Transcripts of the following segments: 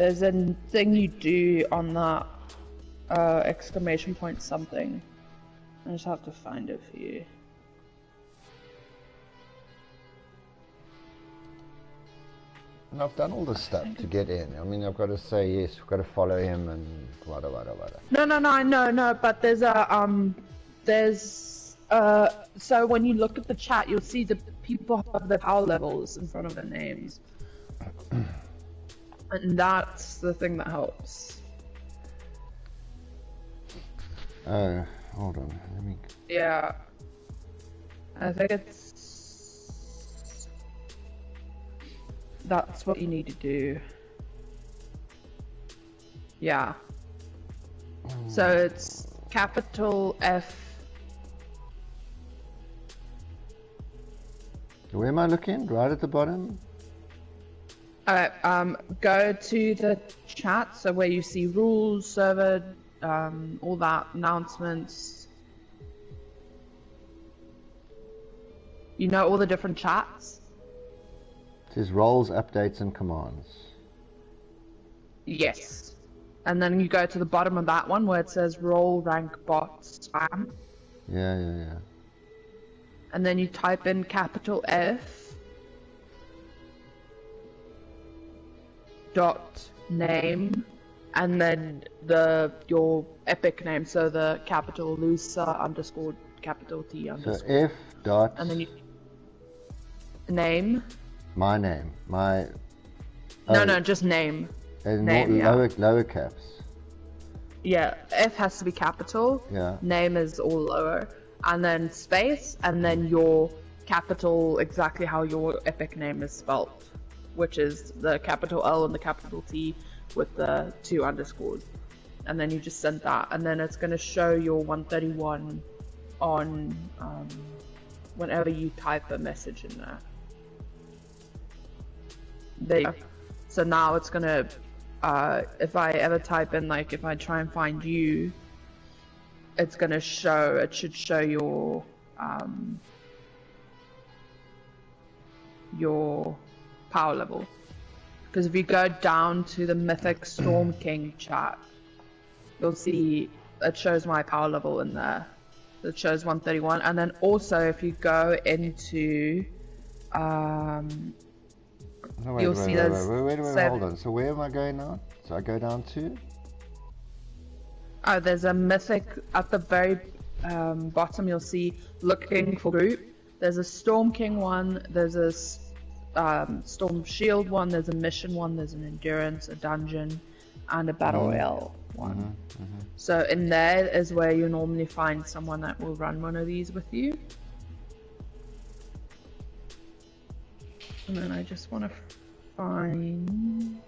There's a thing you do on that exclamation point something. I just have to find it for you. And I've done all this stuff to get in. I mean, I've got to say yes, we've got to follow him and wada. No, but there's so when you look at the chat, you'll see the people have their power levels in front of their names. And that's the thing that helps. Oh, hold on, let me... Yeah. I think that's what you need to do. Yeah. So it's capital F. Where am I looking? Right at the bottom? Alright, go to the chat, so where you see rules, server, all that, announcements. You know all the different chats? It says roles, updates, and commands. Yes. And then you go to the bottom of that one where it says role, rank, bot, spam. Yeah. And then you type in capital F dot name and then your epic name, so the capital Lusa underscore capital T underscore. So F dot and then you name. My name. My No, just name. Name, lower caps. Yeah, F has to be capital. Yeah. Name is all lower. And then space, and then your capital, exactly how your epic name is spelled, which is the capital L and the capital T with the 2 underscores. And then you just send that, and then it's going to show your 131 on whenever you type a message in there. There you go. So now it's going to, if I ever type in, like, if I try and find you, it's going to show, it should show your power level. Because if you go down to the Mythic Storm King chat, you'll see it shows my power level in there. It shows 131. And then also if you go into, you'll see there's... Wait, hold on. So where am I going now? So I go down to? Oh, there's a mythic at the very bottom. You'll see looking for group. There's a Storm King one. There's a Storm Shield one. There's a mission one. There's an endurance, a dungeon, and a battle royale one. So in there is where you normally find someone that will run one of these with you. And then I just want to find.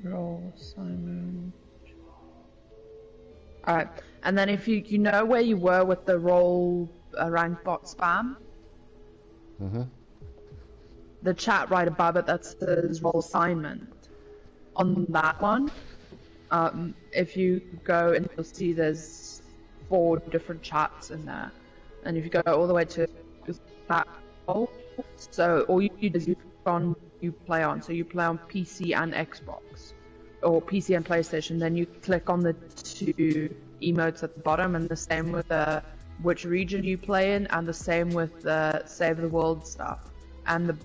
Roll Simon. Alright, and then if you know where you were with the roll rank bot spam, the chat right above it that says roll assignment, on that one, if you go and you'll see there's 4 different chats in there, and if you go all the way to that roll, so all you do is you play on, so you play on PC and Xbox, or PC and PlayStation, then you click on the 2 emotes at the bottom, and the same with which region you play in, and the same with the Save the World stuff, and the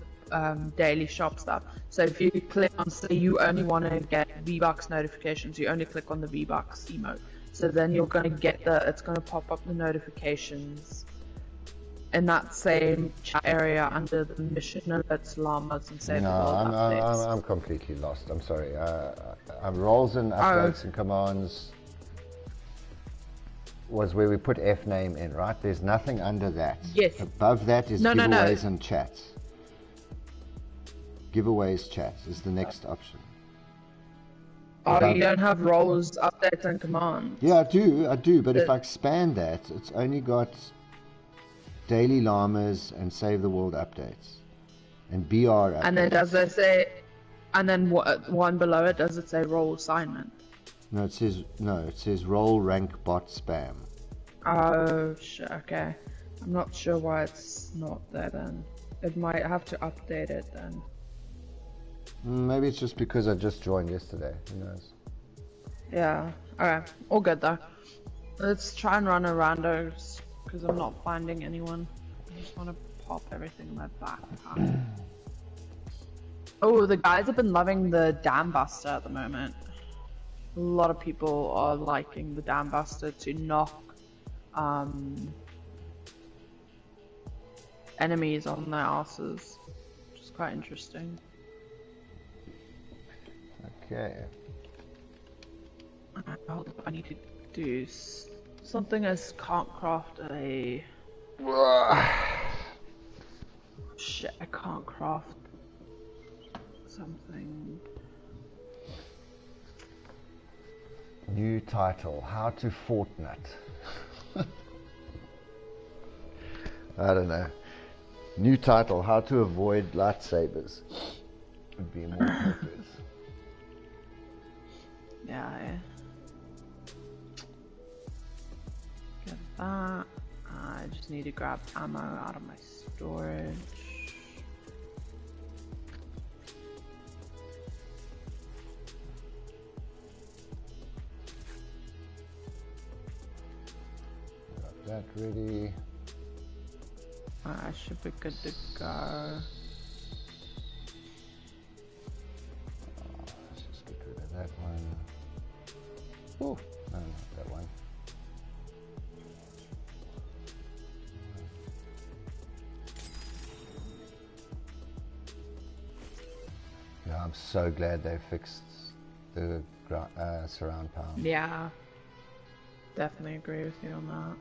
daily shop stuff. So if you click on, say you only want to get V-Bucks notifications, you only click on the V-Bucks emote, so then you're going to get it's going to pop up the notifications in that same chat area under the mission alerts, llamas, and Save the World updates. I'm completely lost. I'm sorry. Roles and updates and commands was where we put F name in, right? There's nothing under that. Yes. Above that is giveaways and chats. Giveaways, chats is the next option. Oh, you don't have roles, updates, and commands? Yeah, I do. But if I expand that, it's only got daily llamas and Save the World updates and BR updates. And then does it say, and then one below it, does it say role assignment? No, it says role rank bot spam. Oh, okay. I'm not sure why it's not there then. It might have to update it then. Maybe it's just because I just joined yesterday. Who knows? Yeah. Okay. All good though. Let's try and run a randos because I'm not finding anyone. I just want to pop everything in my backpack. Oh, the guys have been loving the Dam Buster at the moment. A lot of people are liking the Dam Buster to knock enemies on their asses, which is quite interesting. Okay. Hold up, I need to do something as can't craft a... Shit, I can't craft something. New title, How to Fortnite. I don't know. New title, How to Avoid Lightsabers. Would be more appropriate. Yeah, get that. I just need to grab ammo out of my storage. Got that ready. I should be good to go. Let's just get rid of that one. Oh, no, not that one. Yeah, I'm so glad they fixed the surround pound. Yeah, definitely agree with you on that.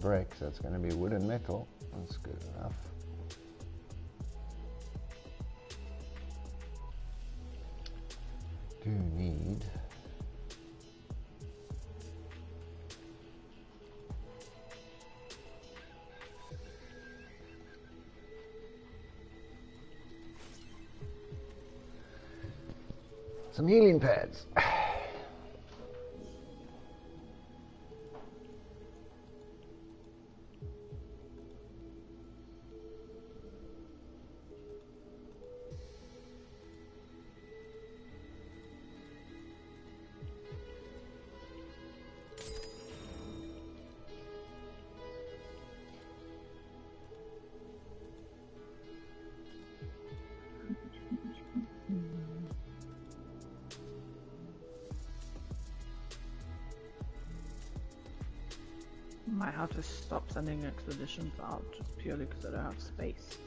Brick, so it's going to be wood and metal. That's good enough. Do need some healing pads. Might have to stop sending expeditions out just purely because I don't have space.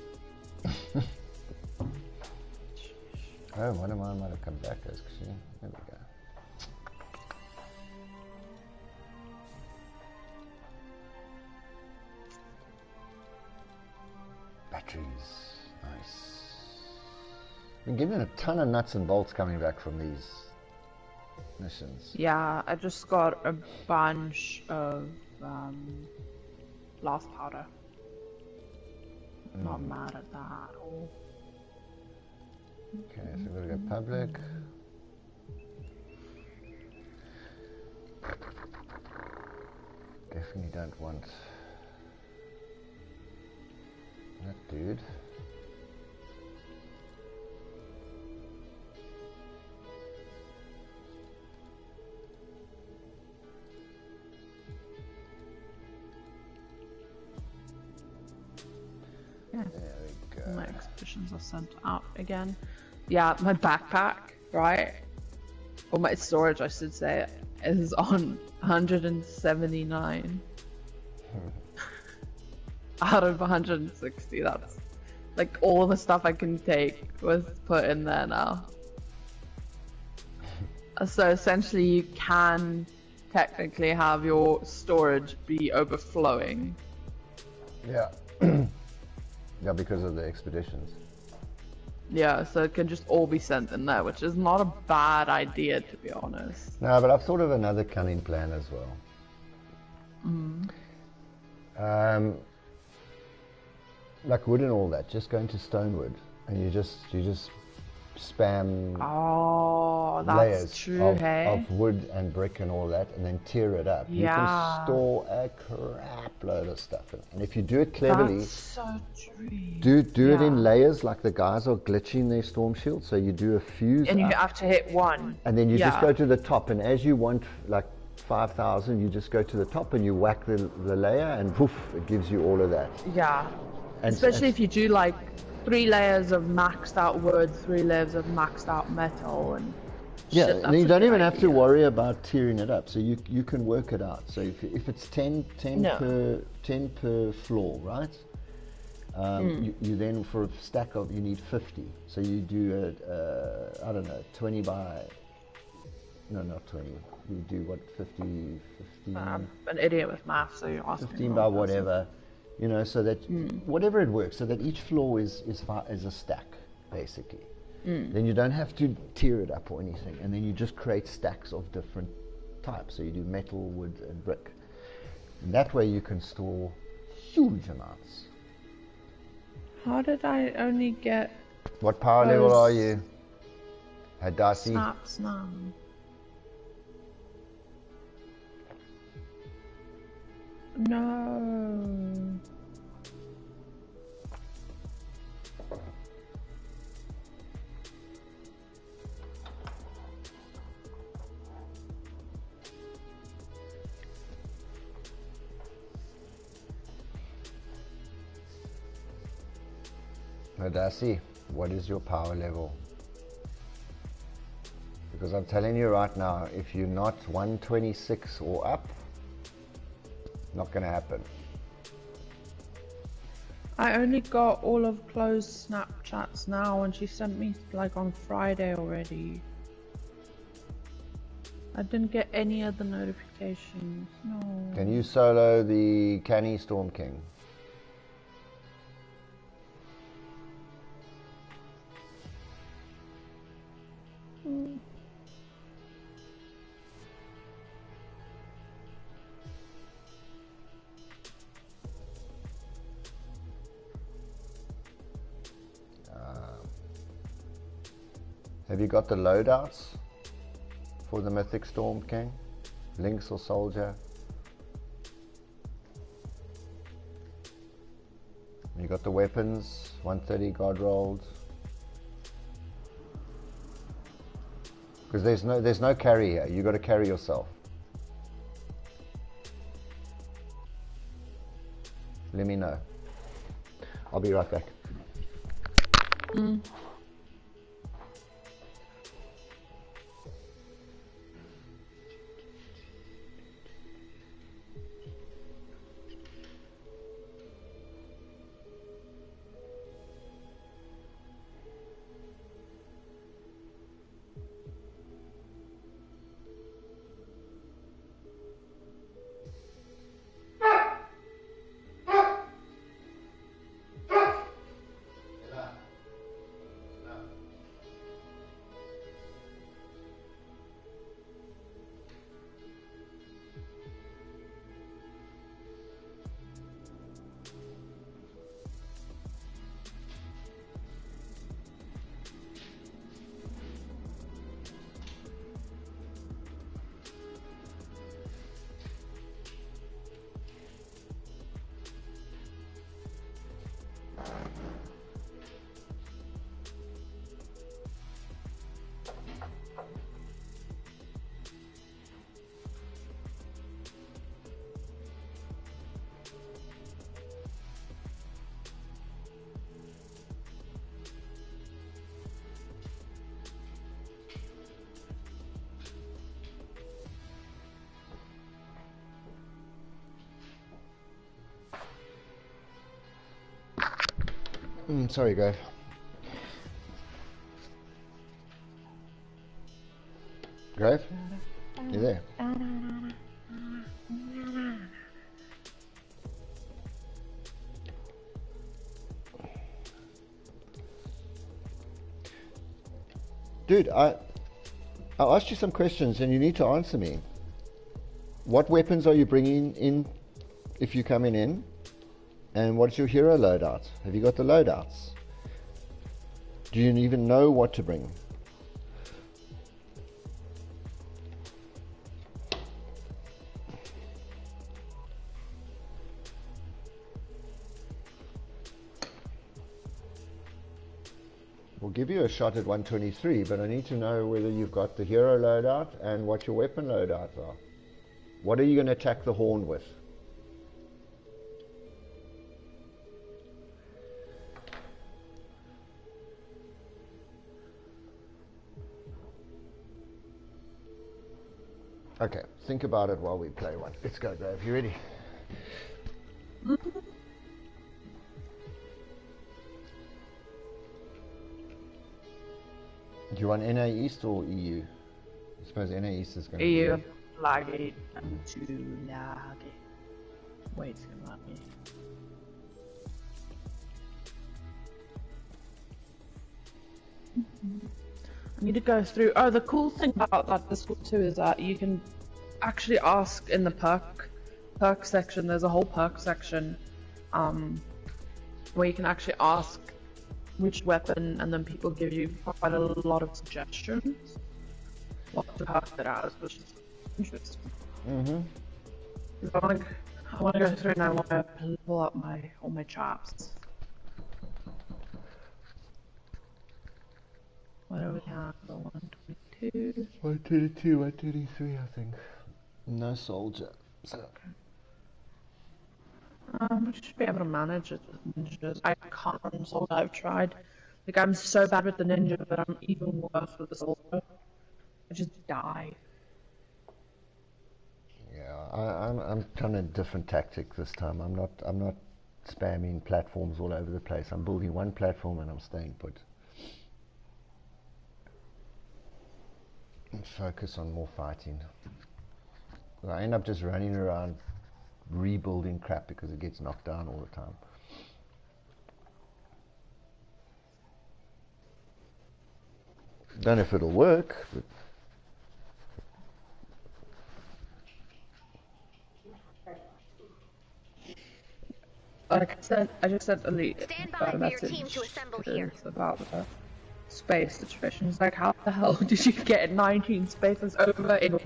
Oh, one of mine might have come back as she. There we go. Batteries. Nice. Been given a ton of nuts and bolts coming back from these missions. Yeah, I just got a bunch of blast powder. Not mad at that at all. Okay, so we're gonna go public. Definitely don't want that dude. Yeah. There we go. My expeditions are sent out again. Yeah, my backpack, right? Or my storage, I should say, is on 179 out of 160. That's like all the stuff I can take was put in there now. So essentially, you can technically have your storage be overflowing Yeah. Yeah, because of the expeditions. Yeah, so it can just all be sent in there, which is not a bad idea, to be honest. No, but I've thought of another cunning plan as well. Like wood and all that, just go into stonewood, and you just spam layers true, of wood and brick and all that, and then tear it up. You can store a crap load of stuff in. And if you do it cleverly, that's so true. do it in layers, like the guys are glitching their storm shield. So you do a fuse and you up, have to hit one, and then you just go to the top, and as you want like 5,000, you just go to the top and you whack the layer, and poof, it gives you all of that. Yeah, especially if you do like 3 layers of maxed out wood, 3 layers of maxed out metal, and yeah, shit, and you don't even have to worry about tearing it up. So you can work it out. So if it's 10 per floor, right? You then, for a stack of, you need 50. So you do I don't know, 20 by, no, not 20. You do what, 50, 15? I'm an idiot with math, so you're asking 15 by whatever, you know, so that whatever it works, so that each floor is a stack, basically. Then you don't have to tear it up or anything, and then you just create stacks of different types. So you do metal, wood, and brick. And that way you can store huge amounts. How did I only get... What power level are you? Hadassah? Snaps now. No. Hadassah, what is your power level? Because I'm telling you right now, if you're not 126 or up, not going to happen. I only got all of Chloe's Snapchats now, and she sent me like on Friday already. I didn't get any other notifications. No. Can you solo the Canny Storm King? Have you got the loadouts for the Mythic Storm King? Lynx or Soldier? You got the weapons, 130 God rolls. Because there's no carry here. You got to carry yourself. Let me know. I'll be right back. Sorry, Grave. Grave? You there? Dude, I asked you some questions and you need to answer me. What weapons are you bringing in if you're coming in? And what's your hero loadout? Have you got the loadouts? Do you even know what to bring? We'll give you a shot at 123, but I need to know whether you've got the hero loadout and what your weapon loadouts are. What are you going to attack the horn with? Okay, think about it while we play one. Let's go, Dave. You ready? Do you want NA East or EU? I suppose NA East is going to EU. be... Laggy. I'm too laggy. Wait a minute. I need to go through. Oh, the cool thing about that Discord too is that you can actually ask in the perk section. There's a whole perk section, where you can actually ask which weapon, and then people give you quite a lot of suggestions what to perk it as, which is interesting. I want to go through and I want to pull up all my chaps. What do we have for 122? 122, 123, I think. No soldier. So. We should be able to manage it with ninjas. I can't soldier. I've tried. Like, I'm so bad with the ninja, but I'm even worse with the soldier. I just die. Yeah, I'm trying a different tactic this time. I'm not spamming platforms all over the place. I'm building one platform and I'm staying put. And focus on more fighting. I end up just running around rebuilding crap because it gets knocked down all the time. Don't know if it'll work, but like I said, I just sent Elite a message about the space situation. It's like, how the hell did you get 19 spaces over in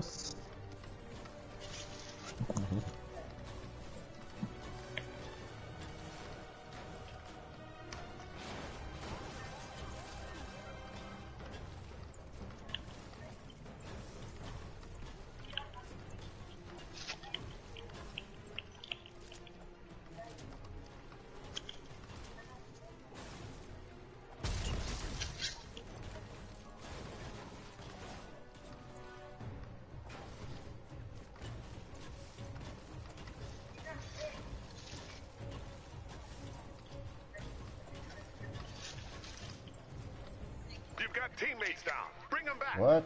teammates down. Bring them back. What?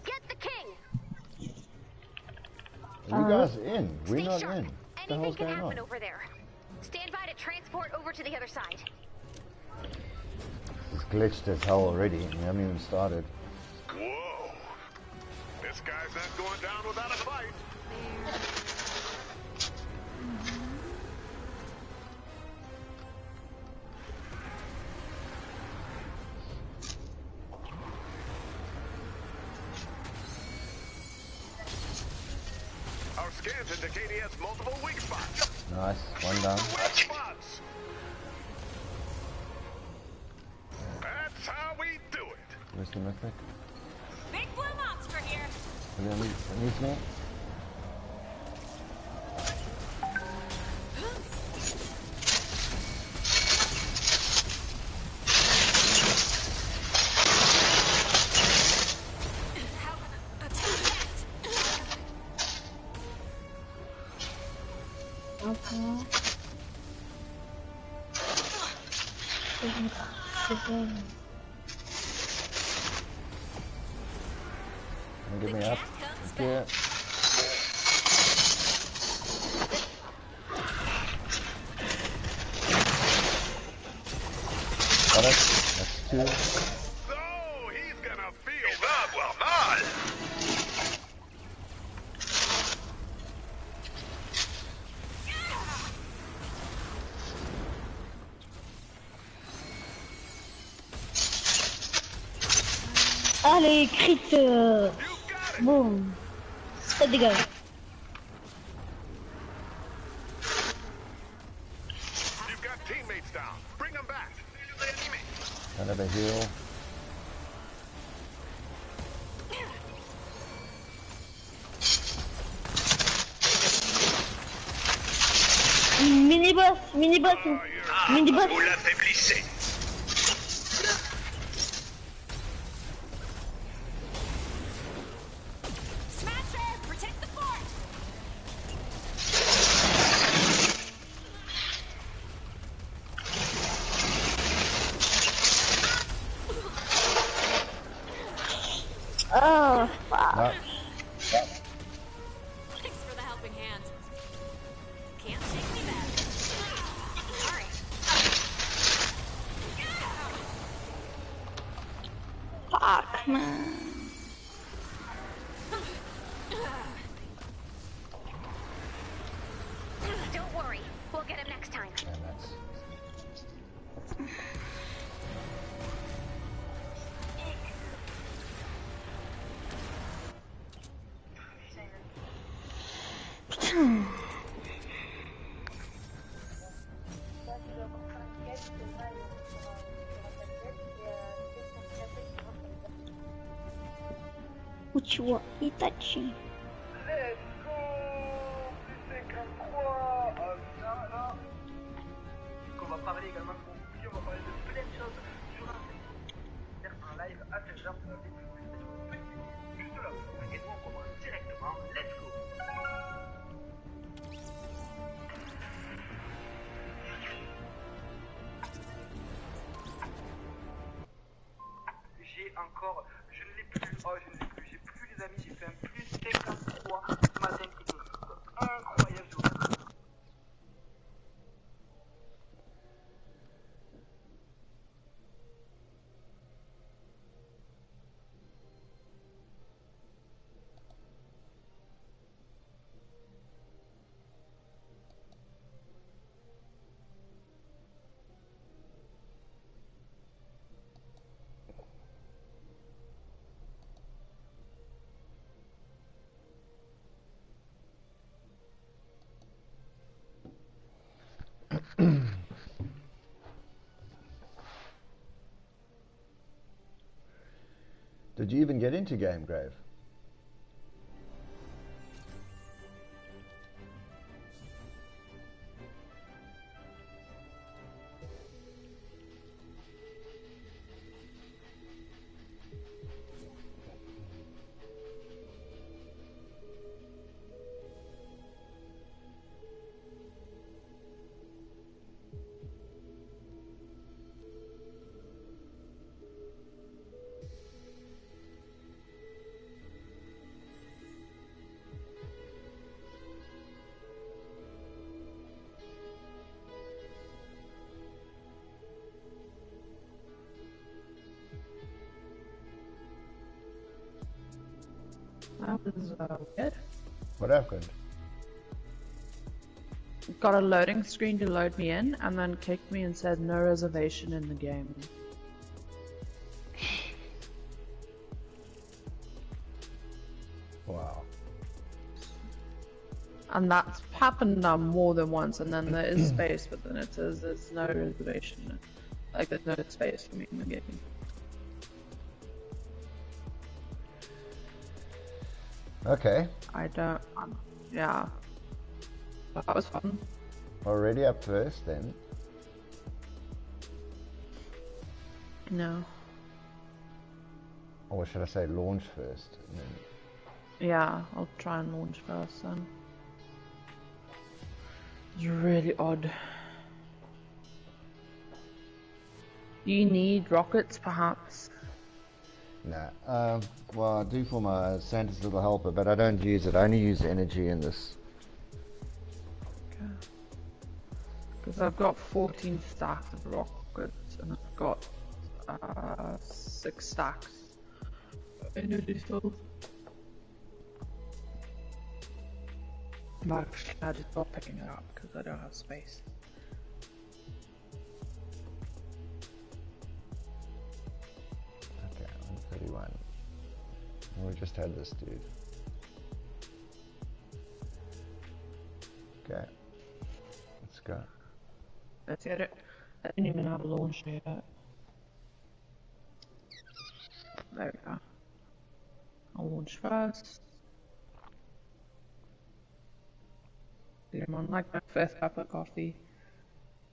Get the king. Are you guys in? We're not sharp. in. What the Anything hell's can going happen on? over there. Stand by to transport over to the other side. It's glitched as hell already and we haven't even started. Whoa. This guy's not going down without a fight. Our scans indicate he has multiple weak spots. Nice, one down. That's how we do it. Mr. Mythic. Big blue monster here. Needs me? Give me up. Yeah. Got it. That's to. So he's gonna feel. Il va avoir mal. Allez, Crypts, boum, ça dégage. You've got teammates down. Bring them back. Kind of a heal. Mini-boss, mini-boss, mini-boss. Vous l'affaiblissez. Smasher, protect the fort. Oh, fuck. No. Thanks for the helping hand. Can't take me back. Sorry. Fuck, man. Don't worry, we'll get him next time. And that's. Putain. Où tu vois Itachi. Let's go! Plus 53! Ah putain, là! On va parler également de mon outil, on va parler de plein de choses sur un live à 16h pour la découvrir. Juste là, et nous on commence directement, let's go! J'ai encore, je ne l'ai plus, oh je ne l'ai plus, j'ai plus les amis, j'ai fait un plus 53 ce matin, quelque chose incroyable, je vous remercie. Did you even get into Game Grave? That was weird. What happened? Got a loading screen to load me in, and then kicked me and said no reservation in the game. Wow. And that's happened now more than once, and then there is space, but then it says there's no reservation. Like there's no space for me in the game. Okay. I don't. Yeah. That was fun. Already up first then. No. Or should I say launch first? And then... Yeah, I'll try and launch first then. It's really odd. Do you need rockets, perhaps? Nah. Well, I do for my Santa's little helper, but I don't use it. I only use energy in this. Because I've got 14 stacks of rockets, and I've got 6 stacks. I nearly filled. I'm actually glad to stop picking it up because I don't have space. Okay, 131. And we just had this dude. Okay, let's go. Let's get it. I didn't even have a launch yet. There we go. I'll launch first. I'm on like my 5th cup of coffee.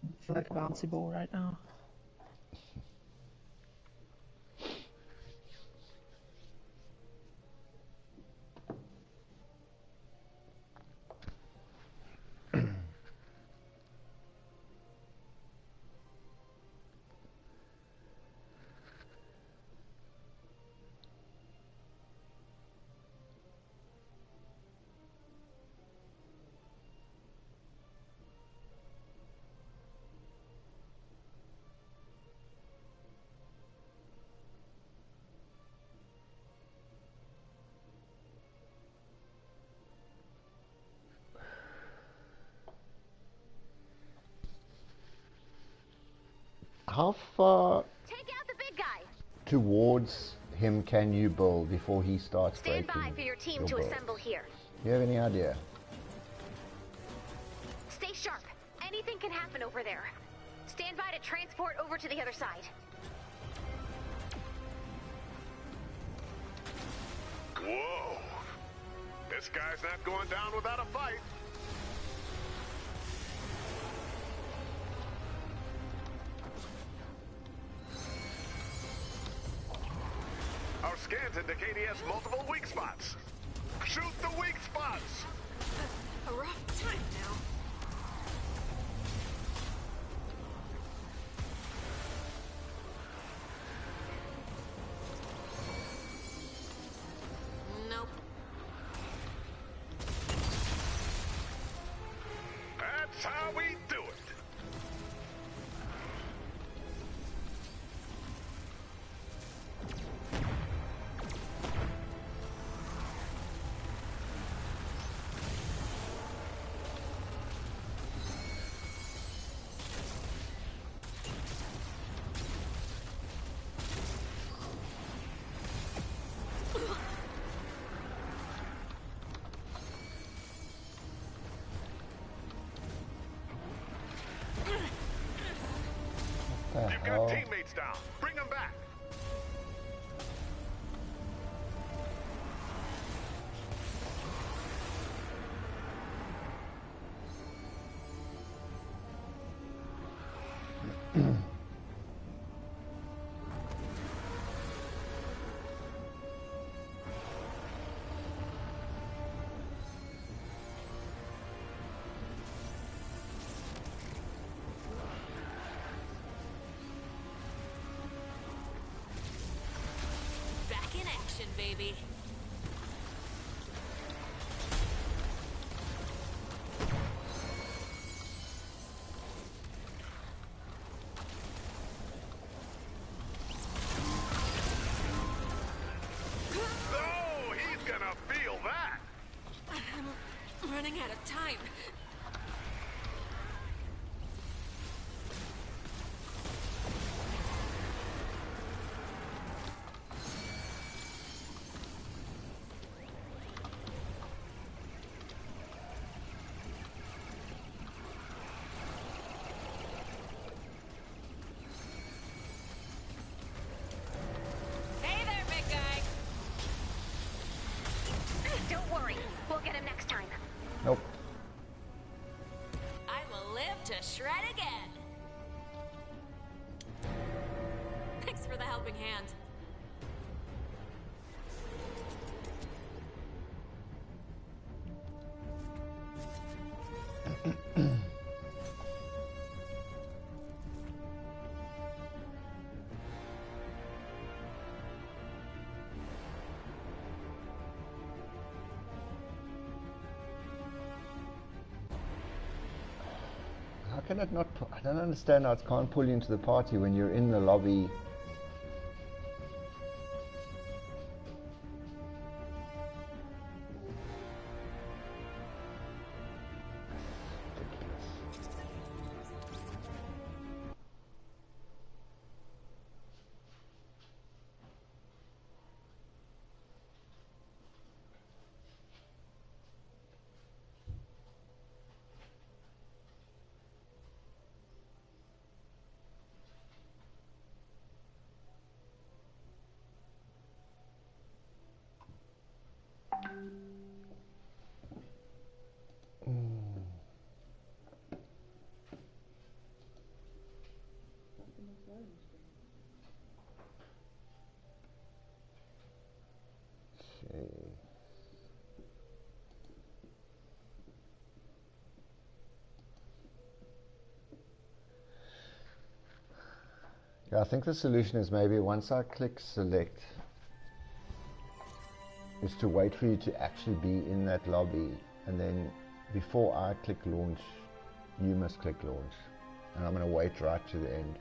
I feel like a bouncy ball right now. How far Take out the big guy. towards him can you build before he starts Stand breaking by for your team your to build? assemble here. Do you have any idea? Stay sharp. Anything can happen over there. Stand by to transport over to the other side. Whoa. This guy's not going down without a fight. Our scans indicate he has multiple weak spots. Shoot the weak spots! A rough time now. Nope. That's how we do it. What the You've hell? got teammates down. Bring them back. Back in action, baby. Oh, he's gonna feel that. I'm running out of time. Hey there, big guy. Don't worry. We'll get him next time. Nope. I will live to shred again. Thanks for the helping hand. How can it not? I don't understand how it can't pull you into the party when you're in the lobby Yeah, I think the solution is maybe once I click select, is to wait for you to actually be in that lobby, and then before I click launch, you must click launch. And I'm going to wait right to the end.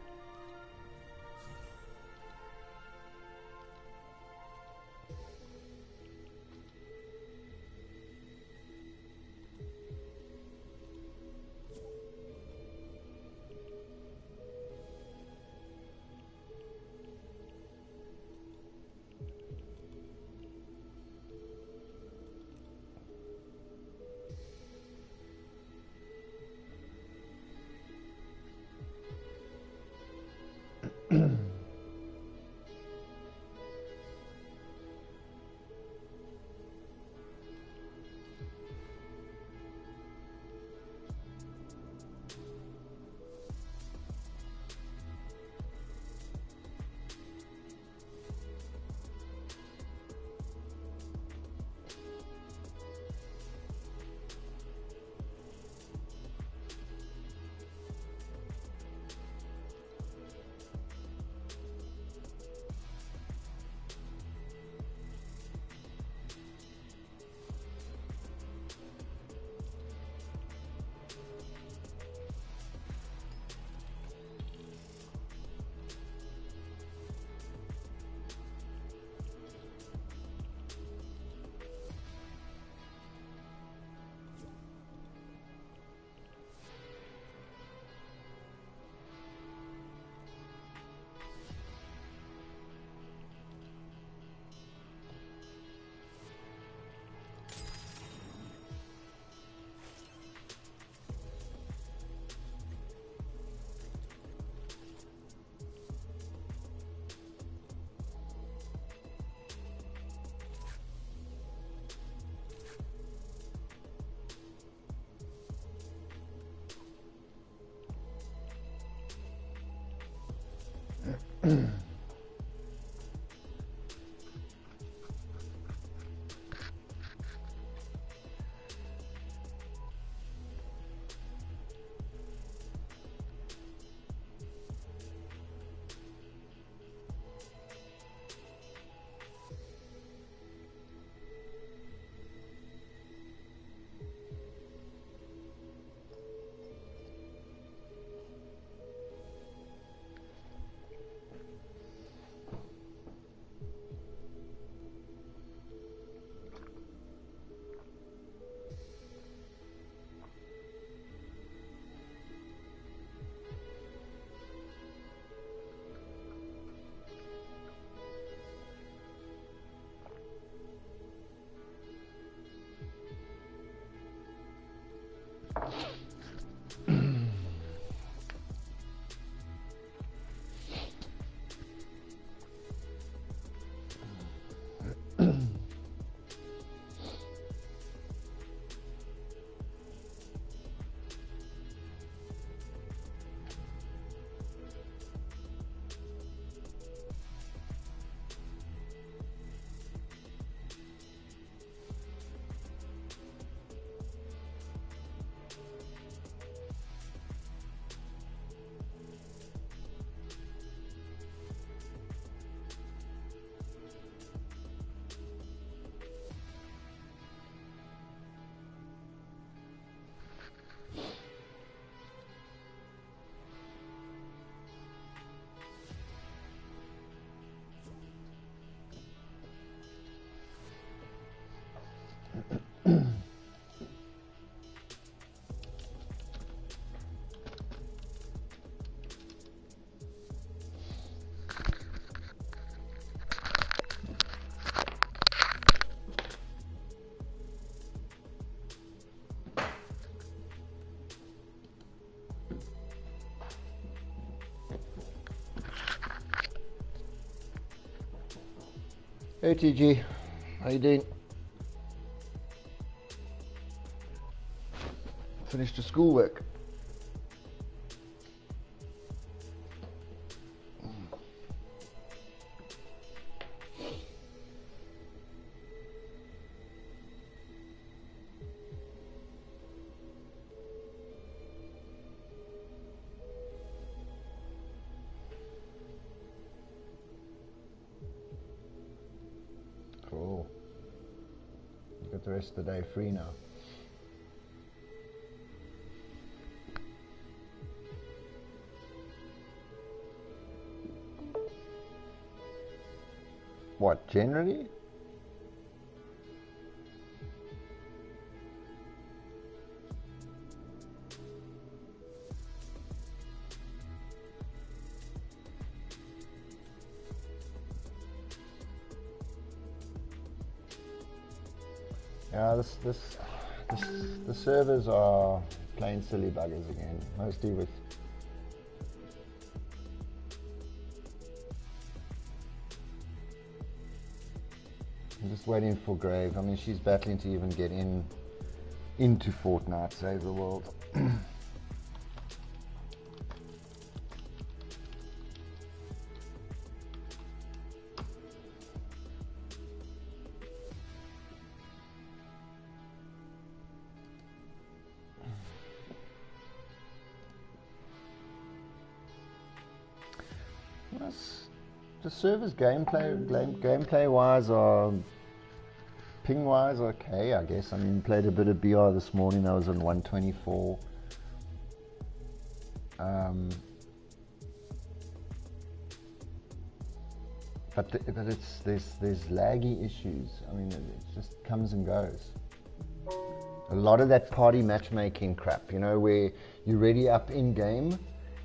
Hey TG, how you doing? Finished your schoolwork? the rest of the day free now. What, generally? Yeah, the servers are plain silly buggers again, mostly with I'm just waiting for Grave. I mean, she's battling to even get into Fortnite, save the world. The servers gameplay wise are ping wise okay, I guess. I mean, played a bit of BR this morning. I was on 124. But there's laggy issues. I mean, it just comes and goes. A lot of that party matchmaking crap, you know, where you're ready up in game.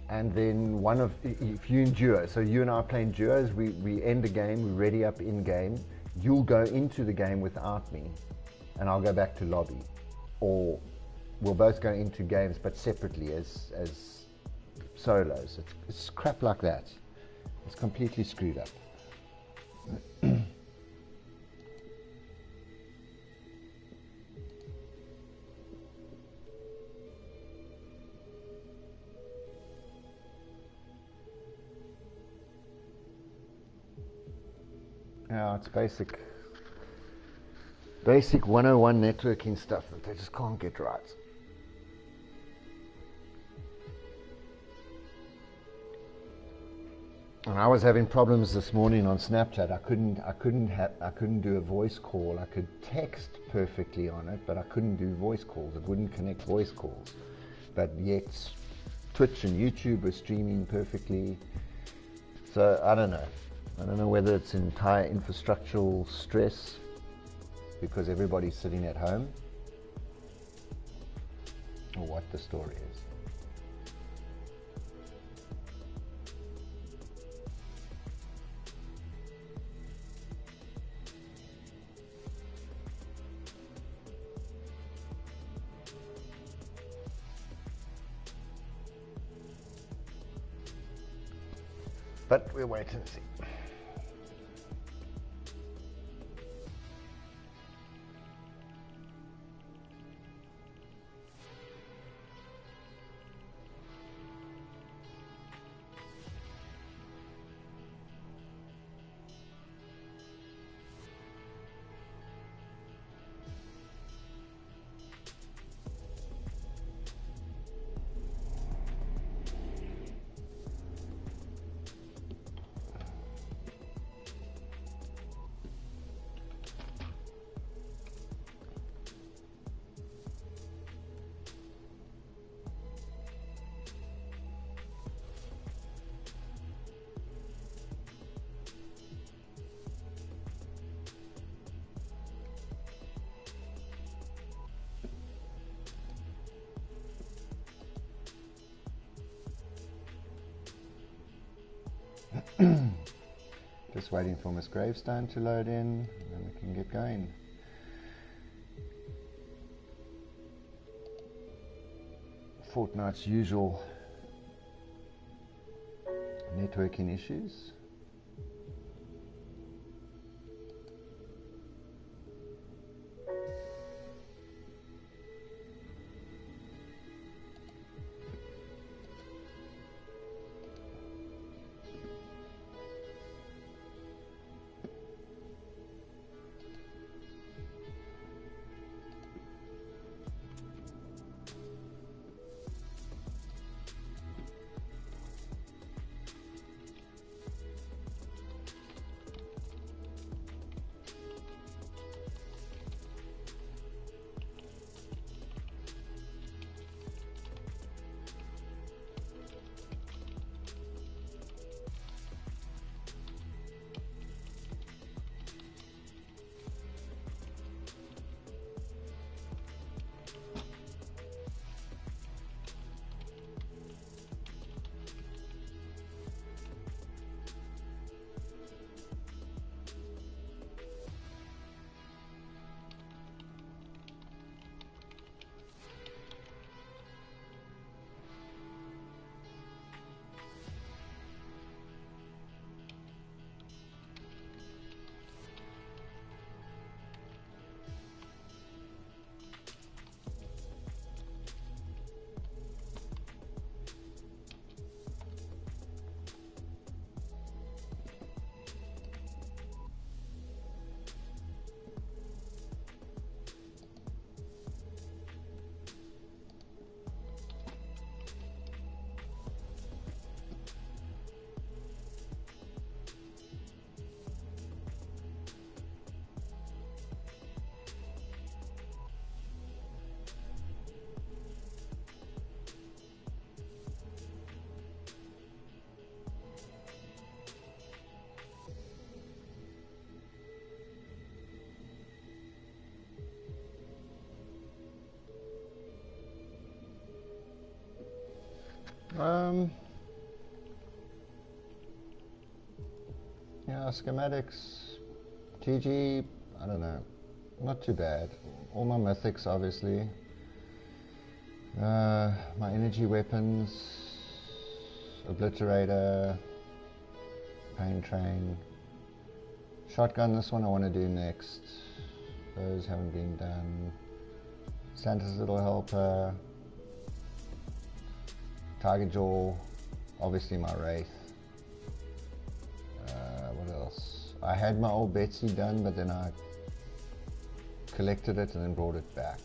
And then if you're in duo, so you and I are playing duos, we end the game, we're ready up in game, you'll go into the game without me, and I'll go back to lobby. Or we'll both go into games, but separately as solos. It's crap like that. It's completely screwed up. Yeah, it's basic 101 networking stuff that they just can't get right. And I was having problems this morning on Snapchat. I couldn't do a voice call. I could text perfectly on it, but I couldn't do voice calls. It wouldn't connect voice calls. But yet Twitch and YouTube were streaming perfectly. So I don't know. I don't know whether it's entire infrastructural stress because everybody's sitting at home or what the story is. But we'll wait and see. Just waiting for Miss Gravestone to load in, and then we can get going. Fortnite's usual networking issues. Yeah, schematics, TG, I don't know, not too bad. All my mythics, obviously. My energy weapons, obliterator, pain train, shotgun. This one I want to do next. Those haven't been done. Santa's little helper, tiger jaw, obviously my wraith. What else? I had my old Betsy done, but then I collected it and then brought it back.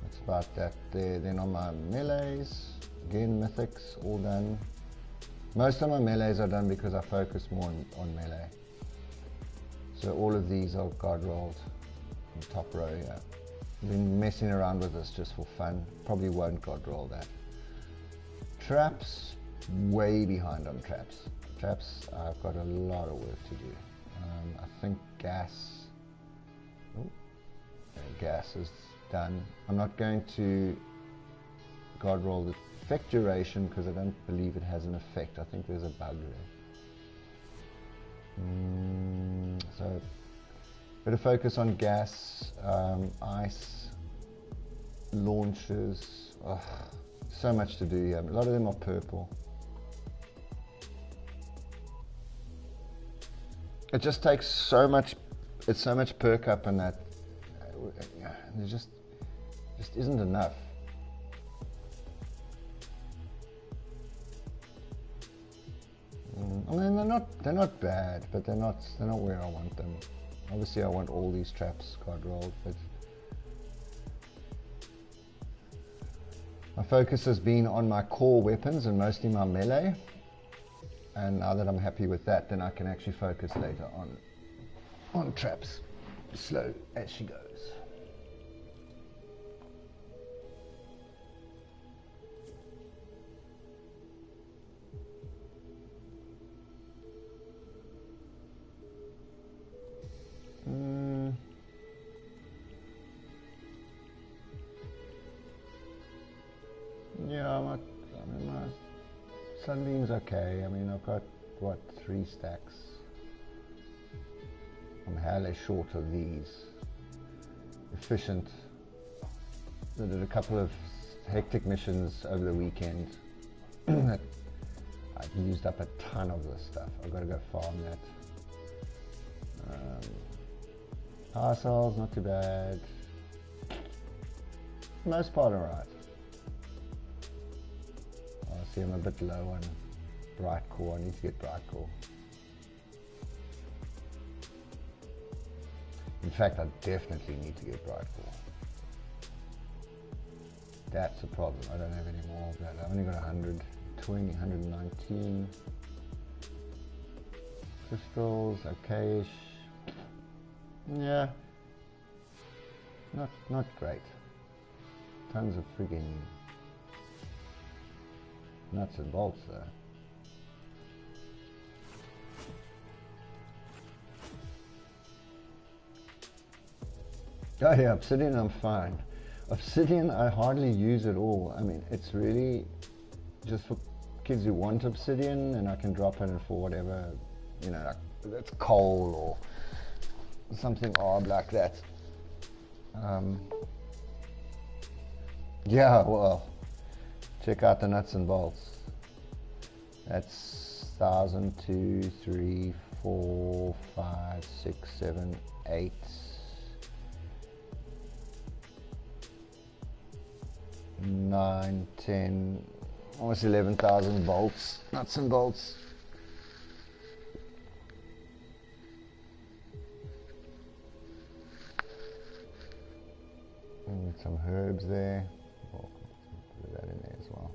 That's about that there. Then on my melees, again mythics, all done. Most of my melees are done because I focus more on melee. So all of these are god rolled in the top row here. I've been messing around with this just for fun. Probably won't god roll that. Traps, way behind on traps. Traps, I've got a lot of work to do. I think gas. Oh, gas is done. I'm not going to god roll the effect duration because I don't believe it has an effect. I think there's a bug there. So a bit of focus on gas, ice, launches. Ugh, so much to do here. A lot of them are purple. It just takes so much. It's so much perk up, and that there just isn't enough. I mean, they're not bad, but they're not where I want them. Obviously, I want all these traps god rolled, but my focus has been on my core weapons and mostly my melee. And now that I'm happy with that, then I can actually focus later on traps, slow as she goes. Yeah, my Sunbeam's okay. I mean, I've got, what, 3 stacks. I'm hella short of these. Efficient. I did a couple of hectic missions over the weekend. I've used up a ton of this stuff. I've got to go farm that. Power cells, not too bad. For the most part, alright. See, I'm a bit low on bright core. I need to get bright core. In fact, I definitely need to get bright core. That's a problem. I don't have any more of that. I've only got 120, 119 crystals. Okay-ish. Yeah, not great. Tons of friggin' nuts and bolts there. Oh yeah, obsidian I'm fine. Obsidian I hardly use at all. I mean, it's really just for kids who want obsidian, and I can drop it in for whatever, you know, like that's coal or something odd like that. Yeah, well, check out the nuts and bolts. That's 1,000, 2, 3, 4, 5, 6, 7, 8. 9, 10, almost 11,000 bolts, nuts and bolts. And some herbs there. Oh, put that in there as well.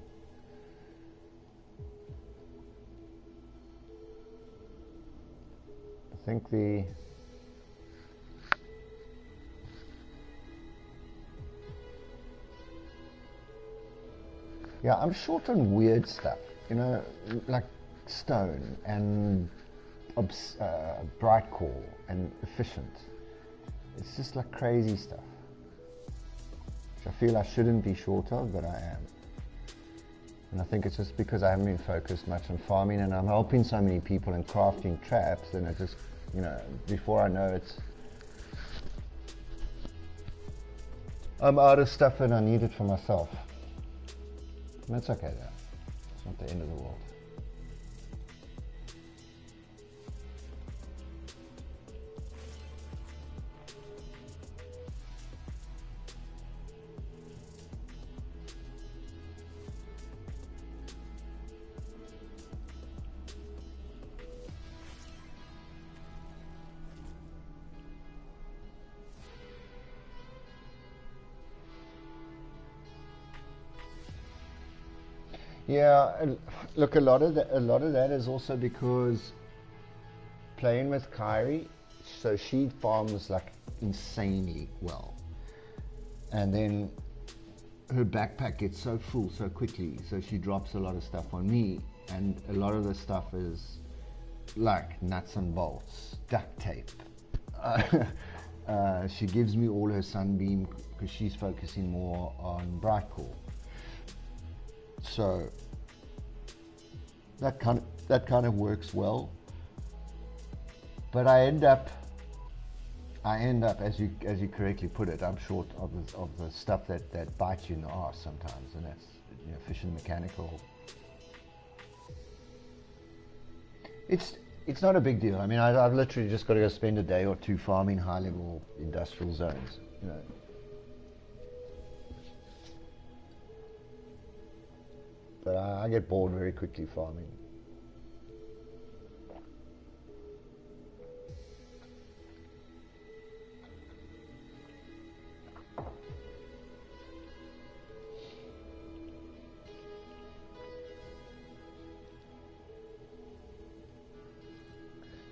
I think yeah, I'm short on weird stuff, you know, like stone and bright core and efficient. It's just like crazy stuff, which I feel I shouldn't be short of, but I am. And I think it's just because I haven't been focused much on farming, and I'm helping so many people and crafting traps, and it just, you know, before I know it, I'm out of stuff and I need it for myself. And that's okay though. It's not the end of the world. Yeah, look, a lot of that is also because playing with Kyrie, so she farms like insanely well, and then her backpack gets so full so quickly, so she drops a lot of stuff on me, and a lot of the stuff is like nuts and bolts, duct tape. She gives me all her Sunbeam because she's focusing more on Brightcore. So that kind of works well, but I end up, as you correctly put it, I'm short of the stuff that bites you in the arse sometimes, and that's, you know, fish and mechanical. It's not a big deal. I mean, I've literally just got to go spend a day or two farming high-level industrial zones, you know. But I get bored very quickly farming.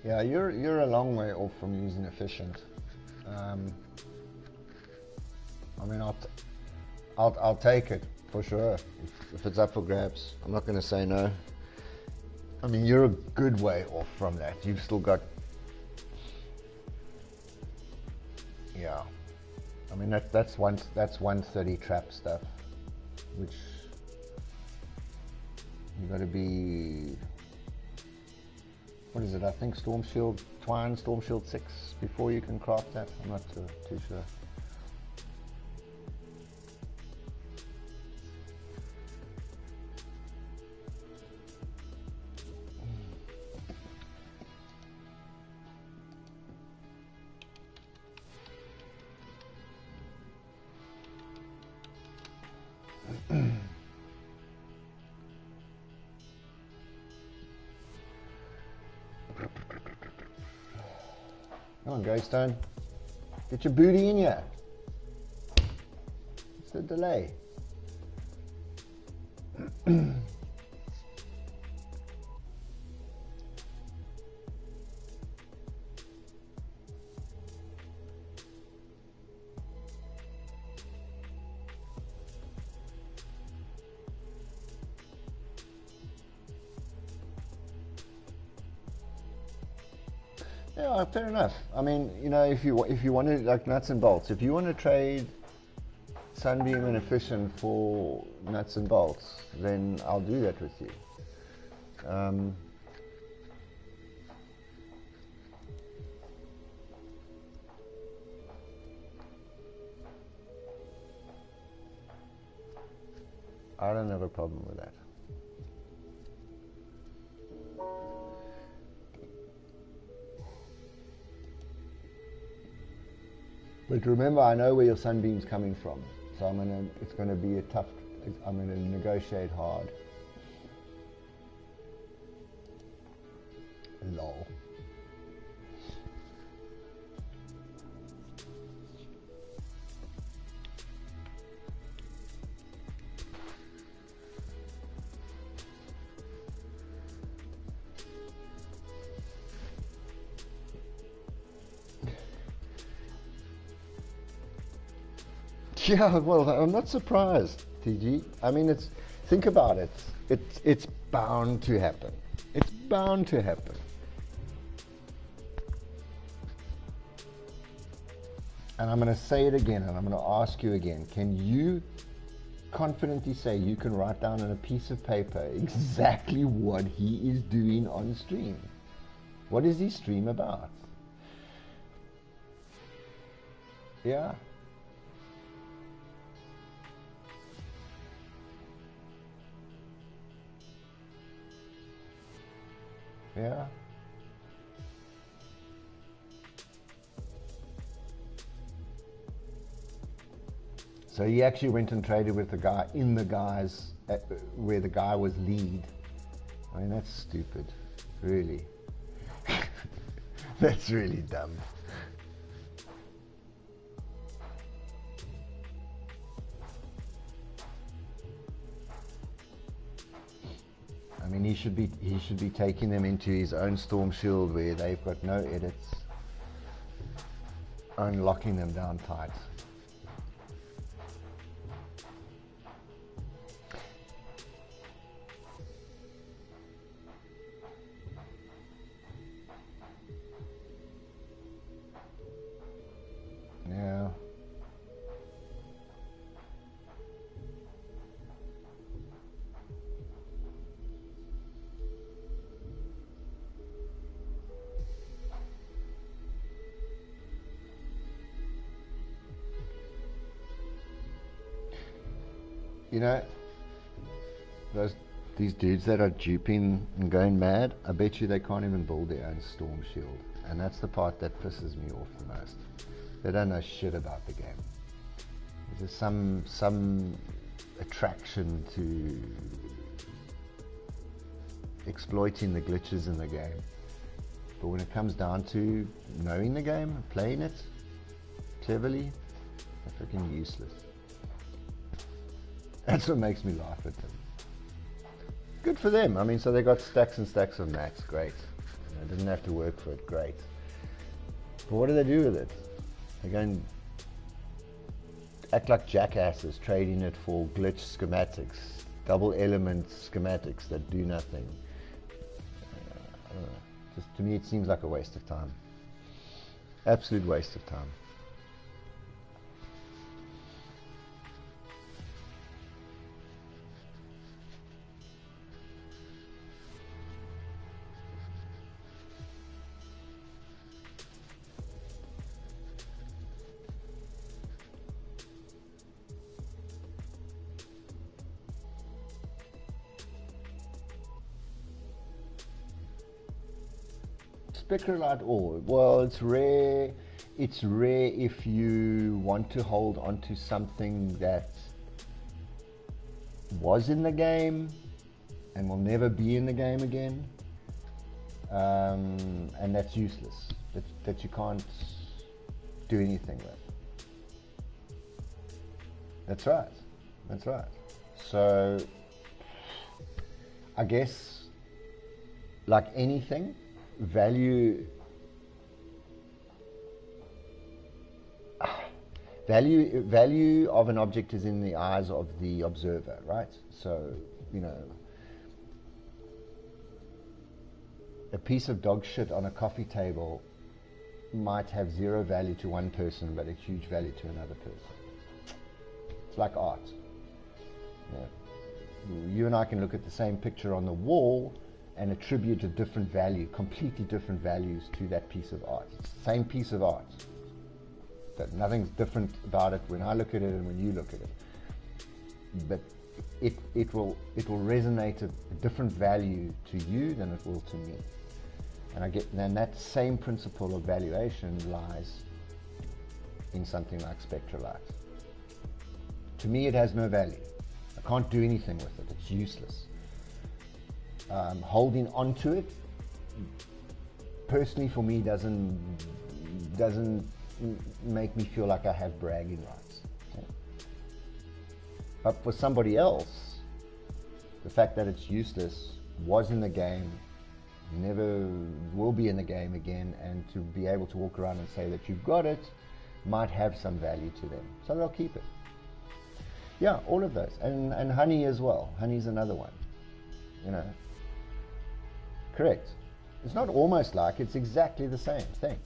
Yeah, you're a long way off from using efficient. I mean, I'll take it for sure if it's up for grabs. I'm not going to say no. I mean, you're a good way off from that. You've still got, yeah. I mean, that's 130 trap stuff, which you got to be. What is it? I think Storm Shield Twine, Storm Shield 6 before you can craft that. I'm not too sure. Come on, Greystone. Get your booty in here. What's the delay? Yeah, fair enough. I mean, you know, if you want to, like, nuts and bolts, if you want to trade Sunbeam and Efficient for nuts and bolts, then I'll do that with you. I don't have a problem with that. But remember, I know where your Sunbeam's coming from, so it's gonna be a tough. I'm gonna negotiate hard. Lol. Yeah, well, I'm not surprised, TG. I mean, think about it. It's bound to happen. It's bound to happen. And I'm going to say it again, and I'm going to ask you again. Can you confidently say you can write down on a piece of paper exactly what he is doing on stream. What is he stream about? Yeah. Yeah. So he actually went and traded with the guy in the guys where the guy was lead. I mean, that's stupid, really. That's really dumb. I mean, he should be taking them into his own Storm Shield where they've got no edits, and locking them down tight. Yeah. You know, these dudes that are duping and going mad, I bet you they can't even build their own Storm Shield. And that's the part that pisses me off the most. They don't know shit about the game. There's some attraction to exploiting the glitches in the game. But when it comes down to knowing the game, playing it cleverly, they're freaking useless. That's what makes me laugh at them. Good for them. I mean, so they got stacks and stacks of mats. Great. They didn't have to work for it. Great. But what do they do with it? They're going to act like jackasses, trading it for glitch schematics, double element schematics that do nothing. I don't know. Just to me, it seems like a waste of time. Absolute waste of time. Specular ore. Well, it's rare. It's rare if you want to hold on to something that was in the game and will never be in the game again, and that's useless. That you can't do anything with. That's right. That's right. So, I guess, like anything, value of an object is in the eyes of the observer, right? So, you know, a piece of dog shit on a coffee table might have zero value to one person, but a huge value to another person. It's like art. You and I can look at the same picture on the wall and attribute a different value, completely different values to that piece of art. It's the same piece of art. That nothing's different about it when I look at it and when you look at it. But it will resonate a different value to you than it will to me. And then that same principle of valuation lies in something like spectral light. To me, it has no value. I can't do anything with it. It's useless. Holding on to it, personally for me, doesn't make me feel like I have bragging rights. Okay? But for somebody else, the fact that it's useless, was in the game, never will be in the game again, and to be able to walk around and say that you've got it might have some value to them. So they'll keep it. Yeah, all of those. And honey as well. Honey's another one. You know. Correct. It's not almost like, it's exactly the same thing.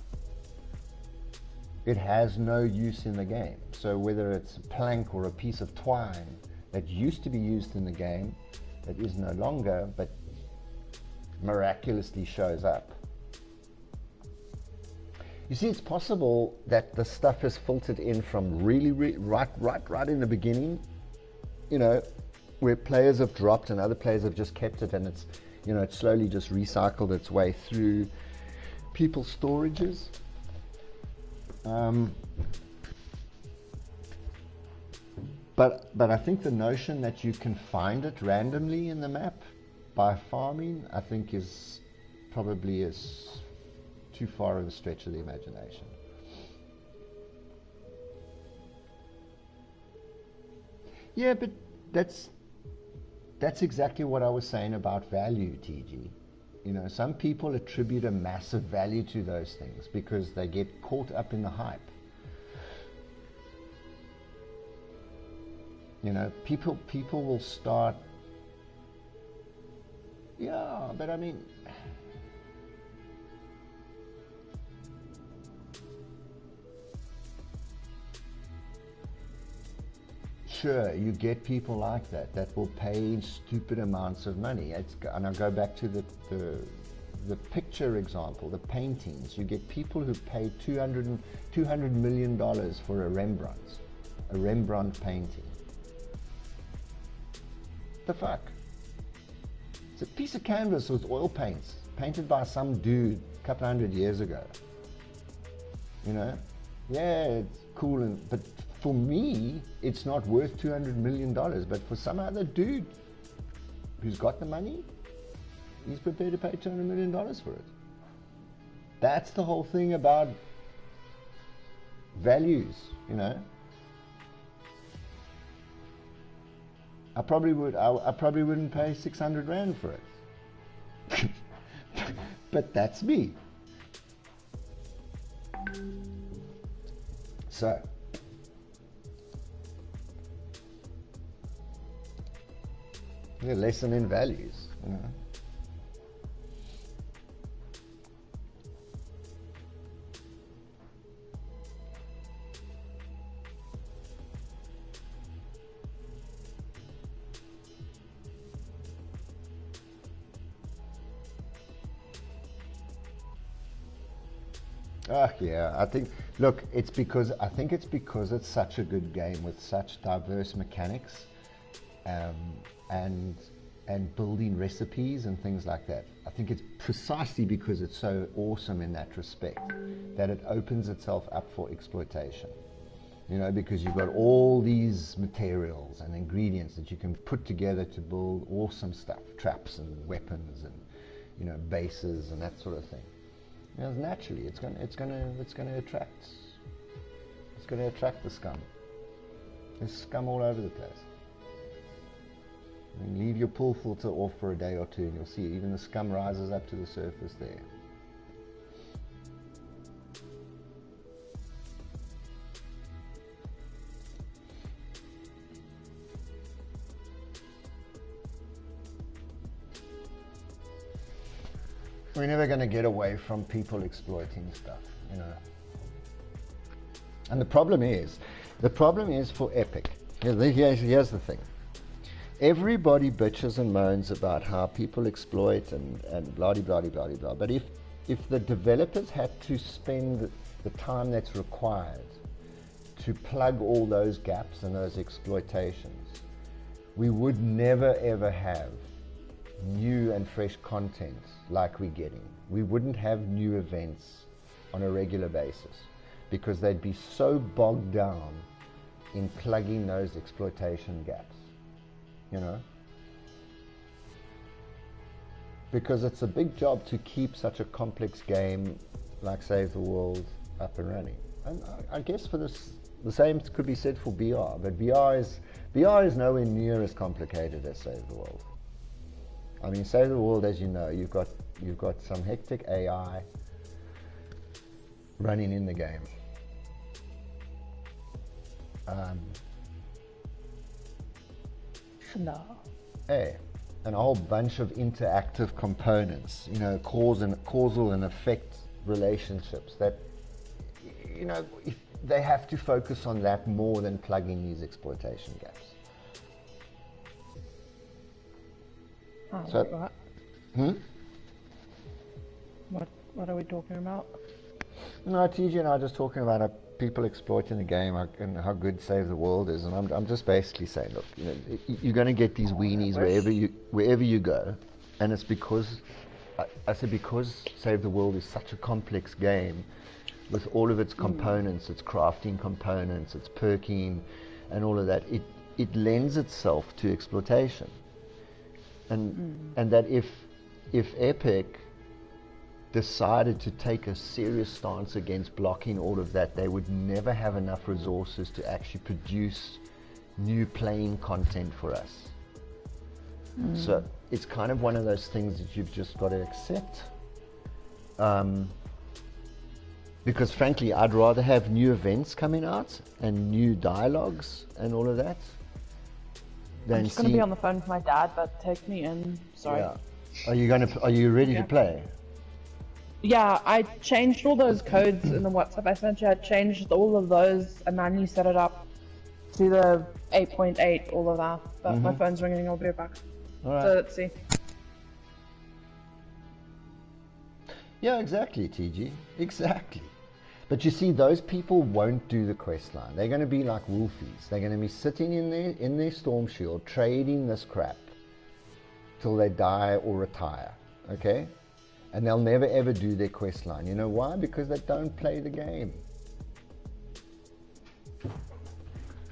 It has no use in the game. So whether it's a plank or a piece of twine, that used to be used in the game, that is no longer, but miraculously shows up. You see, it's possible that the stuff is filtered in from really right in the beginning, you know, where players have dropped and other players have just kept it, and it's, you know, it's slowly just recycled its way through people's storages. But I think the notion that you can find it randomly in the map by farming, I think is probably too far of a stretch of the imagination. Yeah, but that's exactly what I was saying about value, TG. You know, some people attribute a massive value to those things because they get caught up in the hype. You know, people will start. Yeah, but I mean, sure, you get people like that will pay stupid amounts of money. And I go back to the picture example, the paintings. You get people who pay $200 million for a Rembrandt painting. The fuck? It's a piece of canvas with oil paints, painted by some dude a couple hundred years ago. You know? Yeah, it's cool, but for me, it's not worth $200 million, but for some other dude who's got the money, he's prepared to pay $200 million for it. That's the whole thing about values, you know? I probably wouldn't pay 600 Rand for it. But that's me. So, a lesson in values, you know. Yeah, I think it's because it's such a good game with such diverse mechanics, and building recipes and things like that. I think it's precisely because it's so awesome in that respect that it opens itself up for exploitation. You know, because you've got all these materials and ingredients that you can put together to build awesome stuff, traps and weapons and, you know, bases and that sort of thing. You know, naturally, it's going to attract the scum. There's scum all over the place. I mean, leave your pool filter off for a day or two, and you'll see even the scum rises up to the surface there. We're never going to get away from people exploiting stuff, you know. And the problem is for Epic. Here's the thing. Everybody bitches and moans about how people exploit and blah blah blah blah blah. But if the developers had to spend the time that's required to plug all those gaps and those exploitations, we would never ever have new and fresh content like we're getting. We wouldn't have new events on a regular basis because they'd be so bogged down in plugging those exploitation gaps, you know? Because it's a big job to keep such a complex game like Save the World up and running. And I guess for this, the same could be said for VR, but VR is nowhere near as complicated as Save the World. I mean, Save the World, as you know, you've got some hectic AI running in the game. And a whole bunch of interactive components, you know, causal and effect relationships that, you know, if they have to focus on that more than plugging these exploitation gaps. Oh, So- what? Hmm? What are we talking about? No, TJ and I are just talking about how people exploiting the game and how good Save the World is, and I'm just basically saying, look, you know, you're going to get these weenies wherever you go, and it's because I said because Save the World is such a complex game with all of its components, its crafting components, its perking, and all of that. It lends itself to exploitation, and that if Epic decided to take a serious stance against blocking all of that, they would never have enough resources to actually produce new playing content for us. So it's kind of one of those things that you've just got to accept. Because frankly, I'd rather have new events coming out and new dialogues and all of that than I'm just going to be on the phone with my dad, but take me in. Sorry. Yeah. Are you ready to play? Yeah, I changed all those codes in the WhatsApp I sent you. I changed all of those and manually set it up to the 8.8, all of that. But my phone's ringing, I'll be right back. All right. So let's see. Yeah, exactly, TG. Exactly. But you see, those people won't do the quest line. They're going to be like wolfies. They're going to be sitting in their storm shield, trading this crap till they die or retire. Okay? And they'll never ever do their quest line. You know why? Because they don't play the game.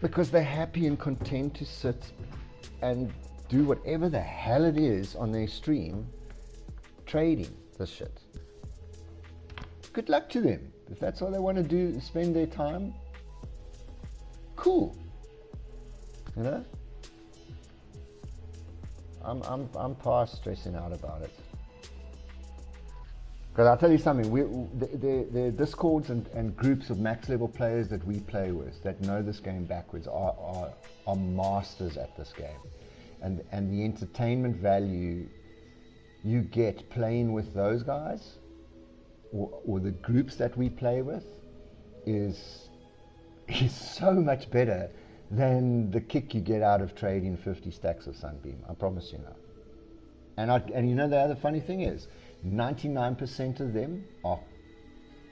Because they're happy and content to sit and do whatever the hell it is on their stream, trading this shit. Good luck to them. If that's all they want to do, spend their time, cool. You know? I'm past stressing out about it. Because I'll tell you something, the discords and groups of max level players that we play with that know this game backwards are masters at this game. And the entertainment value you get playing with those guys or the groups that we play with is so much better than the kick you get out of trading 50 stacks of Sunbeam. I promise you now. And you know the other funny thing is, 99% of them are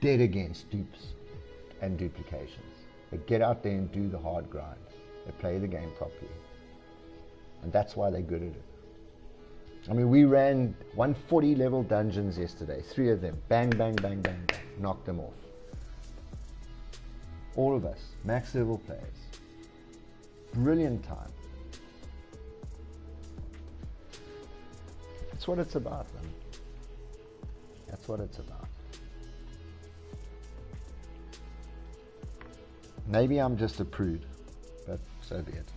dead against dupes and duplications. They get out there and do the hard grind. They play the game properly. And that's why they're good at it. I mean, we ran 140 level dungeons yesterday. 3 of them. Bang, bang, bang, bang, bang. Knocked them off. All of us. Max level players. Brilliant time. That's what it's about, man. That's what it's about. Maybe I'm just a prude, but so be it.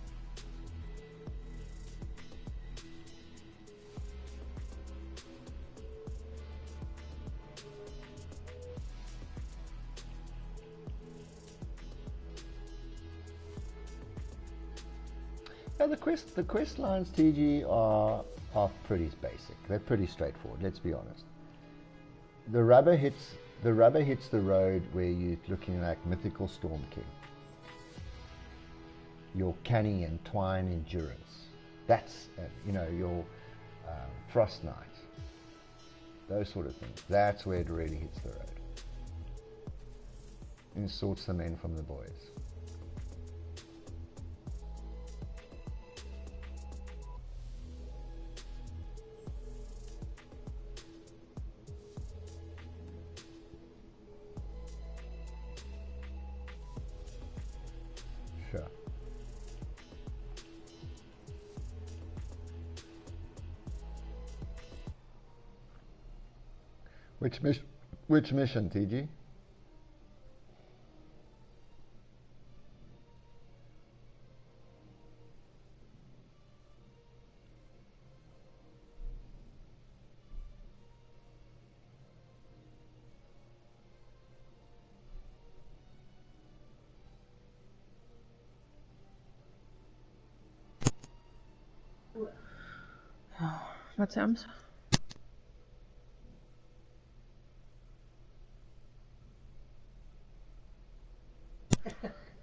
Yeah, the quest lines, TG, are pretty basic. They're pretty straightforward. Let's be honest. The rubber hits the road where you're looking like Mythical Storm King, your Canny and Twine Endurance. That's your Frost Knight. Those sort of things. That's where it really hits the road. And sorts the men from the boys. Sure. Which mission, TG? What's Sam's?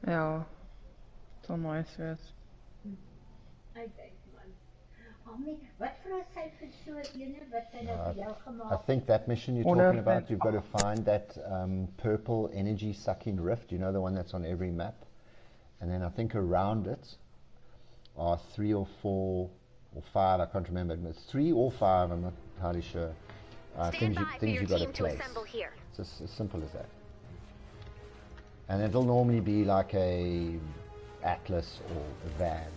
Ja, så nice ut. Okay, come on. I think that mission you're talking about, you've got to find that purple energy sucking rift. You know, the one that's on every map. And then I think around it are 3 or 4 or 5, I can't remember, but it's 3 or 5, I'm not entirely sure. Things you got to place. It's as simple as that. And it'll normally be like a Atlas or a van.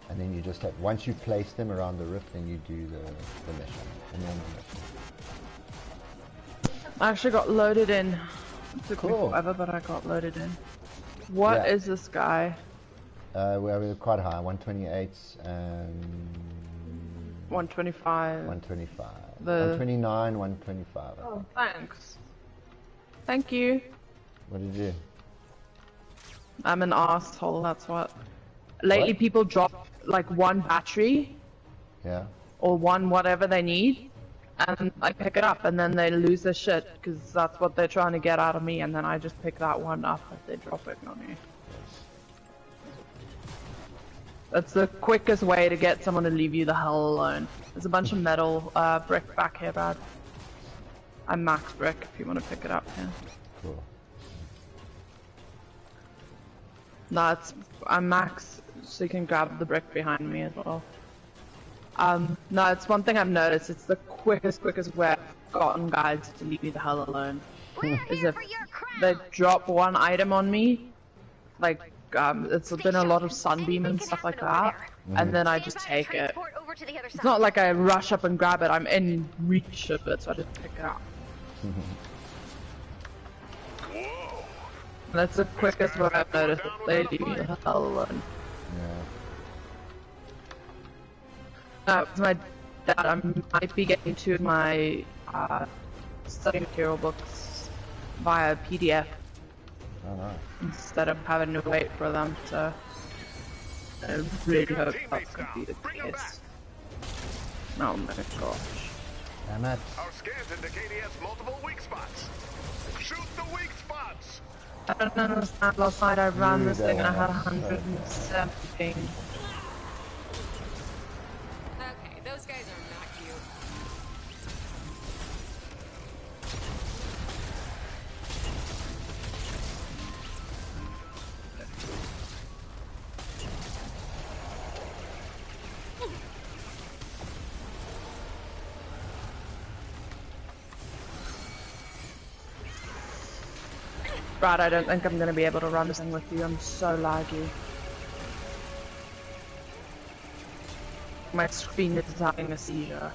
And then you just have, once you place them around the rift, then you do the mission, the normal mission. I actually got loaded in. It took me Cool. forever, but I got loaded in. What is this guy? We're quite high, 128 and 125. 125. 129, 125. Oh, thanks. Thank you. What did you do? I'm an asshole, that's what. Lately people drop like 1 battery. Yeah. Or 1 whatever they need. And I pick it up and then they lose their shit because that's what they're trying to get out of me, and then I just pick that one up if they drop it on me. That's the quickest way to get someone to leave you the hell alone. There's a bunch of metal brick back here, Brad. I'm max brick if you want to pick it up here. Cool. No, I'm max, so you can grab the brick behind me as well. No, it's one thing I've noticed, it's the quickest way I've gotten guys to leave me the hell alone. Is if they drop 1 item on me, like, it's been a lot of sunbeam and stuff like that, and then I just take it. It's not like I rush up and grab it, I'm in reach of it, so I just pick it up. That's the quickest way I've noticed that they leave me the hell alone. My dad, I might be getting 2 of my study material books via PDF instead of having to wait for them, so I really hope that's going to be the case. Oh my gosh. Damn it. Our scans indicate he has multiple weak spots. Shoot the weak spots! I don't understand, last night I ran this thing and I had 170 ping. Okay, those guys are not cute. Brad, I don't think I'm going to be able to run this thing with you, I'm so laggy. My screen is having a seizure.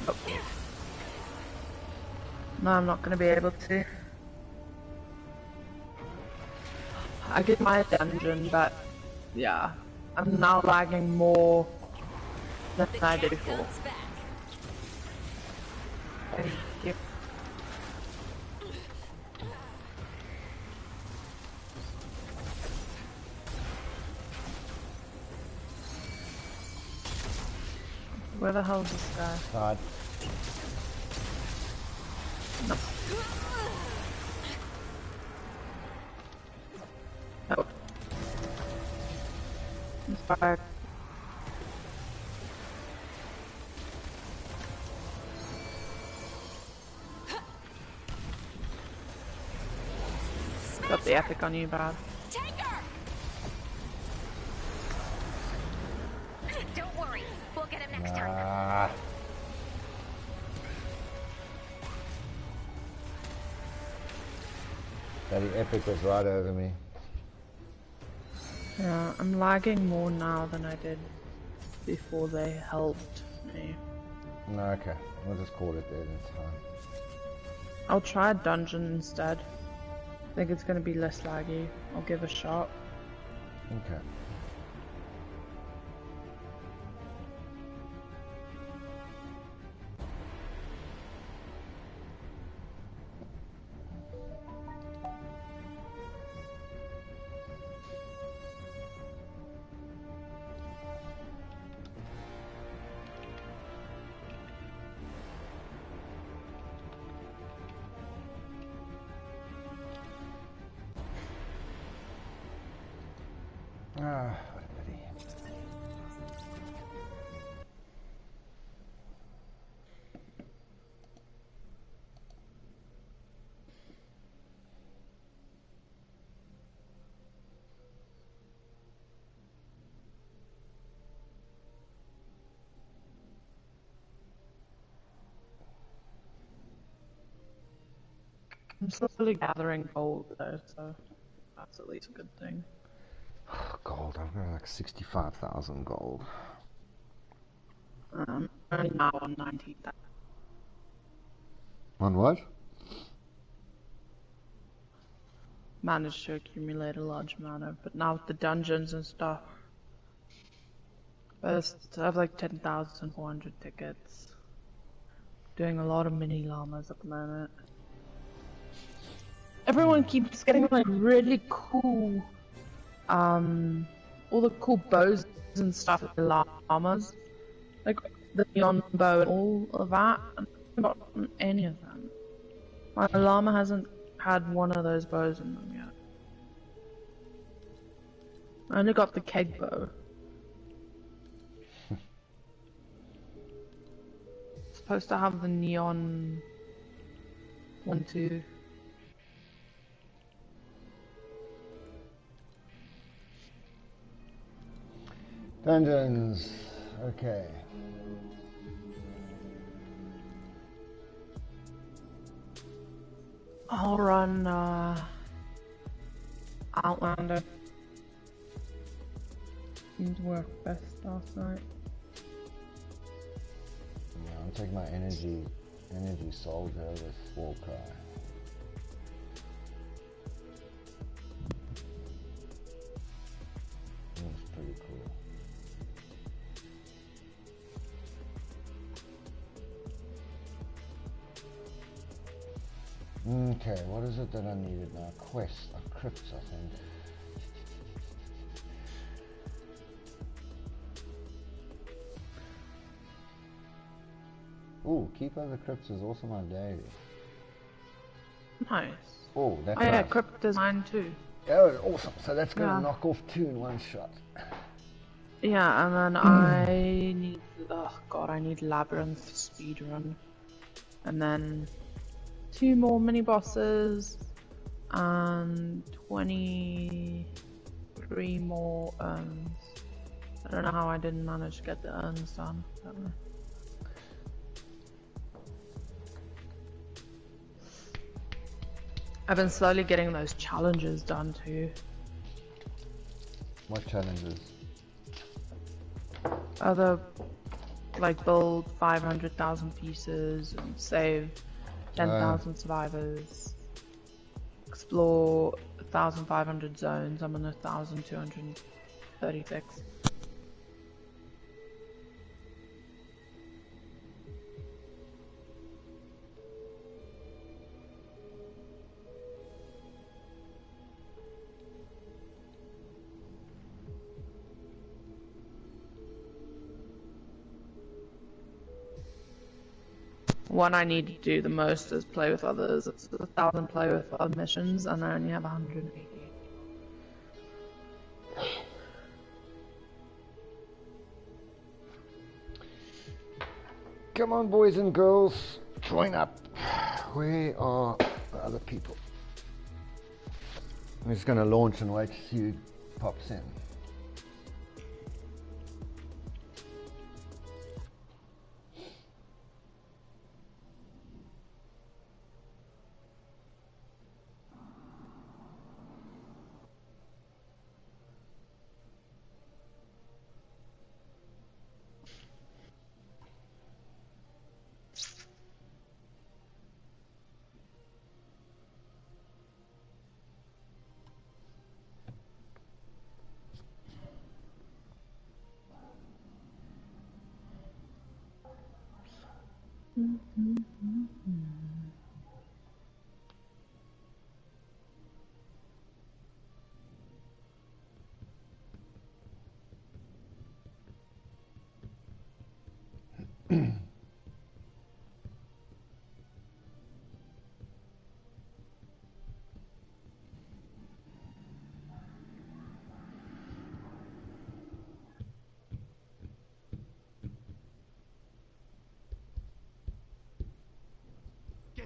Oh. No, I'm not going to be able to. I get my dungeon, but yeah, I'm now lagging more than I did before. Thank you. Where the hell is this guy? God. No. Oh. He's fired. Got the epic on you, Brad. Don't worry, we'll get him next time. That epic was right over me. Yeah, I'm lagging more now than I did before they helped me. No, okay. We'll just call it there, that's fine. I'll try a dungeon instead. I think it's going to be less laggy. I'll give a shot. Okay. Ah, what a pity. I'm slowly gathering gold though, so that's at least a good thing. Gold, I've got like 65,000 gold. Only now on 19,000. On what? Managed to accumulate a large amount of, but now with the dungeons and stuff, I have like 10,400 tickets. Doing a lot of mini llamas at the moment. Everyone keeps getting like really cool, all the cool bows and stuff with the llamas, like the neon bow and all of that. And I haven't gotten any of them. My llama hasn't had one of those bows in them yet. I only got the keg bow. Supposed to have the neon one too. Dungeons. Okay. I'll run Outlander. Seemed to work best last night. Yeah, I'm taking my energy soldier with Warcry. That's pretty cool. Okay, what is it that I needed now? Quest, Crypts, I think. Ooh, Keeper of the Crypts is also my daily. Nice. Oh, that's Oh yeah, nice. Crypt is mine too. Oh, awesome. So that's going to Yeah. knock off 2 in one shot. Yeah, and then I need, oh god, I need Labyrinth speedrun. And then 2 more mini bosses and 23 more urns. I don't know how I didn't manage to get the urns done. I don't know. I've been slowly getting those challenges done too. What challenges? Other, like build 500,000 pieces and save 10,000 survivors. Explore 1,500 zones. I'm on 1,236. One I need to do the most is play with others. It's 1,000 play with other missions, and I only have 180. Come on, boys and girls, join up. Where are the other people? I'm just going to launch and wait to see who pops in.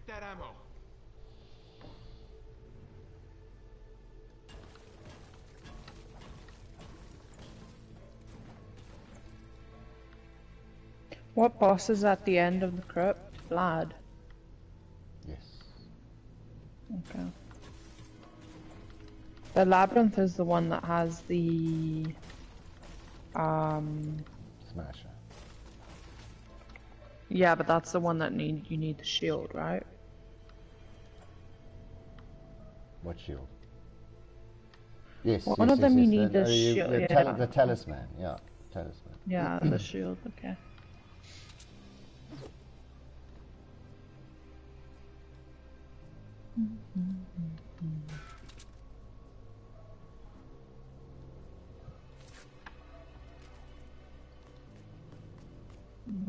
Get that ammo. What boss is at the end of the crypt? Vlad. Yes. Okay. The labyrinth is the one that has the Smasher. yeah, but that's the one that you need the shield, right? What shield? Yes, One of them you need the the, shield. the talisman, yeah. Talisman. Yeah, the shield, okay.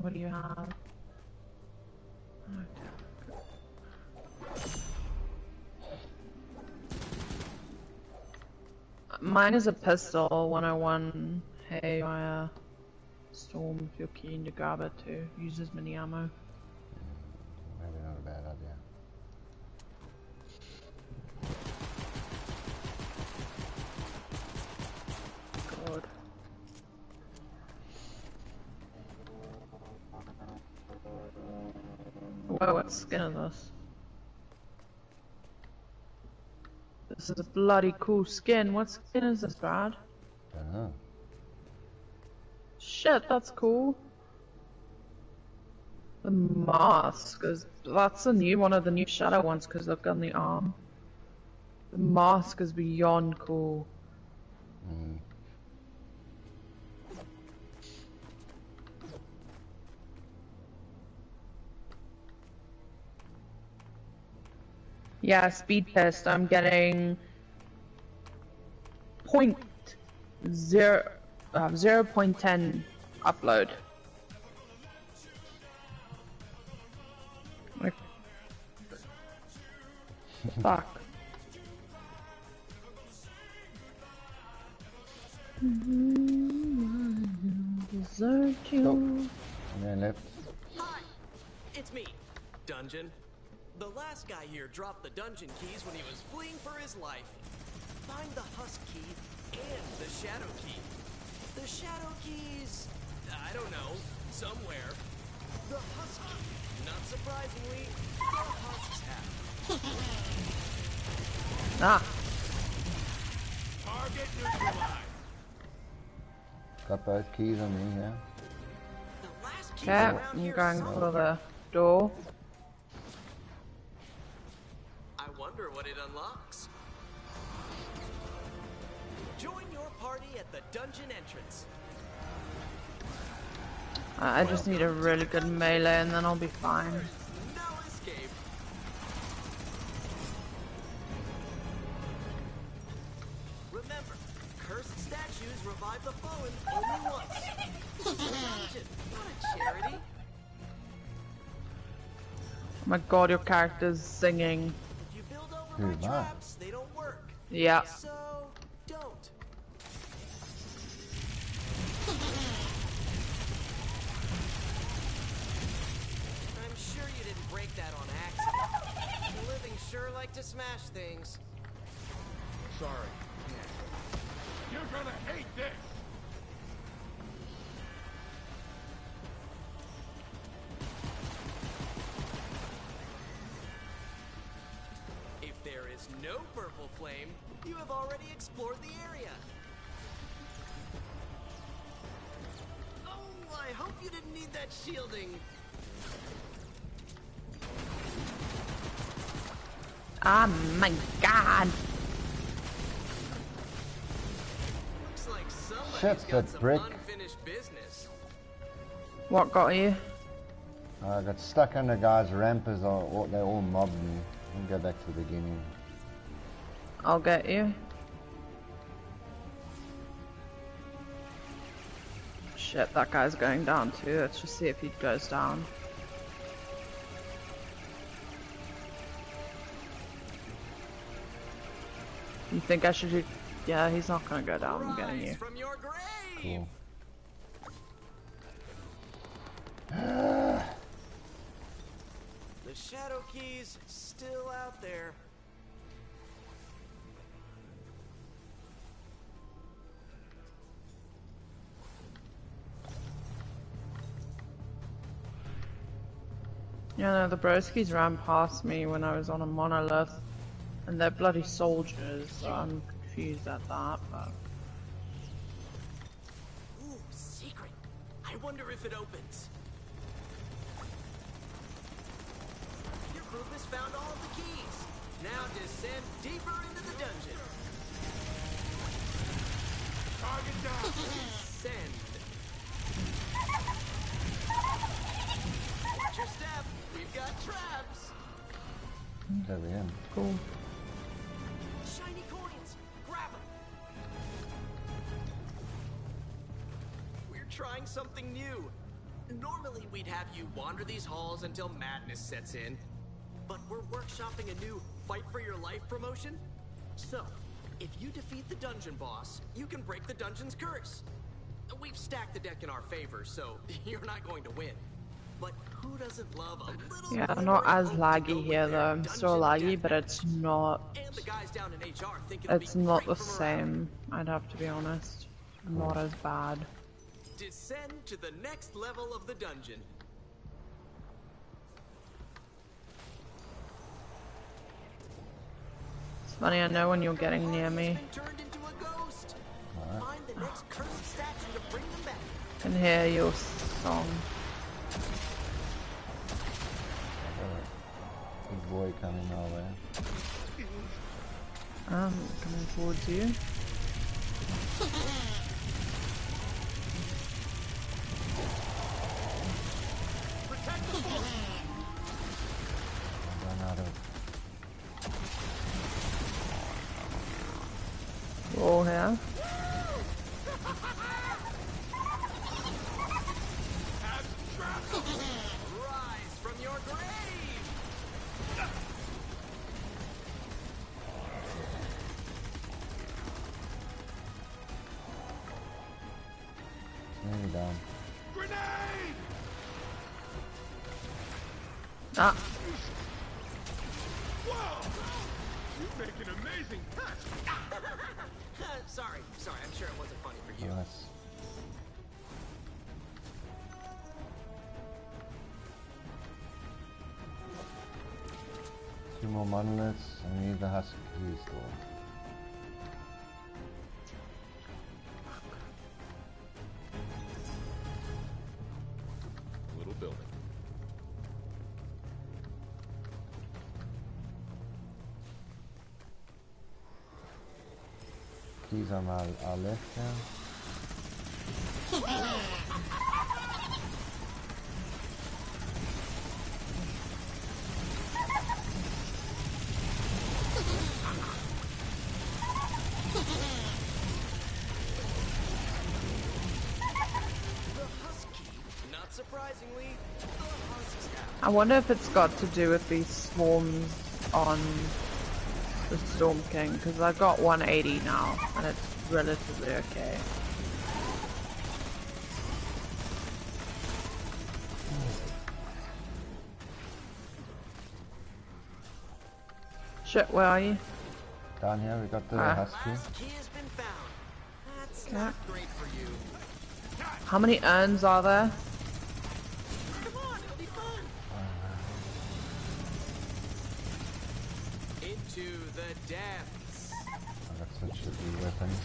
What do you have? Mine is a pistol, 101 Haywire Storm, if you're keen to grab it too. Uses mini ammo. Maybe not a bad idea. God. Whoa, what skin is this? This is a bloody cool skin. What skin is this, Brad? Don't know. Shit, that's cool. The mask is, that's a new one of the new shadow ones because look on the arm. The mask is beyond cool. Mm. Yeah, speed test. I'm getting 0.10 upload. Like, fuck. Desert you. Go. And then left. Hi, it's me, Dungeon. The last guy here dropped the dungeon keys when he was fleeing for his life. Find the husk key and the shadow key. The shadow key's, I don't know, somewhere. The husk key, not surprisingly, the husks have. Ah. Target neutralized. Got both keys on me, yeah. The last keys Okay, around I'm here going somewhere. for the door. I wonder what it unlocks. Join your party at the dungeon entrance. I just need a really good melee and then I'll be fine. No escape. Remember, cursed statues revive the fallen only once. Dungeon, not a charity. Oh my god, your character's singing. If you build over Who, my mine? traps, they don't work. Yeah. So, don't. I'm sure you didn't break that on accident. The living sure like to smash things. Sorry. You're gonna hate this. If there is no purple flame, you have already explored the area. Oh, I hope you didn't need that shielding. Oh my god. Looks like somebody's Shit, got that some brick. unfinished business. What got you? I got stuck on the guy's ramp as they all mobbed me. I'll go back to the beginning. I'll get you. Shit, that guy's going down too. Let's just see if he goes down. You think I should do... Yeah, he's not gonna go down. I'm getting you. Rise from your grave. Cool. The shadow key's still out there. Yeah, no, the broskies ran past me when I was on a monolith, and they're bloody soldiers, so I'm confused at that, but... Ooh, secret. I wonder if it opens. Your group has found all of the keys. Now descend deeper into the dungeon. Target down. Descend. Watch your step. We've got traps. There we am. Cool. Shiny coins. Grab them. We're trying something new. Normally we'd have you wander these halls until madness sets in. But we're workshopping a new fight for your life promotion. So, if you defeat the dungeon boss, you can break the dungeon's curse. We've stacked the deck in our favor, so you're not going to win. But who doesn't love a little Yeah, glimmer not of as hope to laggy go with here their though. I'm still dungeon laggy, but deathmatch? it's not... And the guys down in HR think it'll It's be not great the for morale. same, I'd have to be honest. Not as bad. Descend to the next level of the dungeon. It's funny, I know when you're getting near me. Been turned into a ghost. Find the next cursed statue to bring them back. I can hear your song. Big boy coming our way. Coming towards you. Protect the fort. Run out of. Roll here. Rise from your grave. Nearly down. Grenade! Ah, Whoa! You make an amazing catch. Sorry. I'm sure it wasn't funny for you. Nice. Two more monoliths. I need the husky store. Little building. Keys on our left now. Not surprisingly, the husks have. I wonder if it's got to do with these swarms on the Storm King, because I've got 180 now, and it's relatively okay. Shit, where are you? Down here we got the husky. Last key has been found. That's Okay. not great for you. How many urns are there? Come on, it'll be fun. Into the depths. Oh, that's what should be weapons.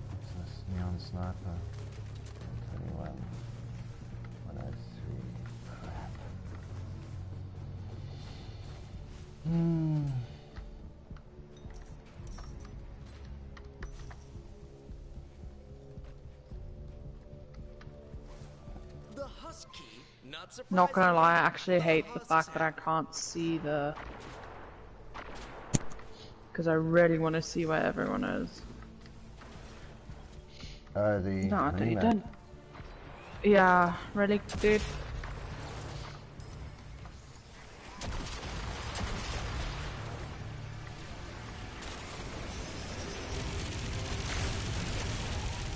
What's this? Neon sniper. 21. 103. Crap. The husky, not surprisingly. Not gonna lie, I actually hate the fact that I can't see the... Because I really want to see where everyone is. The No, I thought you remap. did. Yeah, really, dude.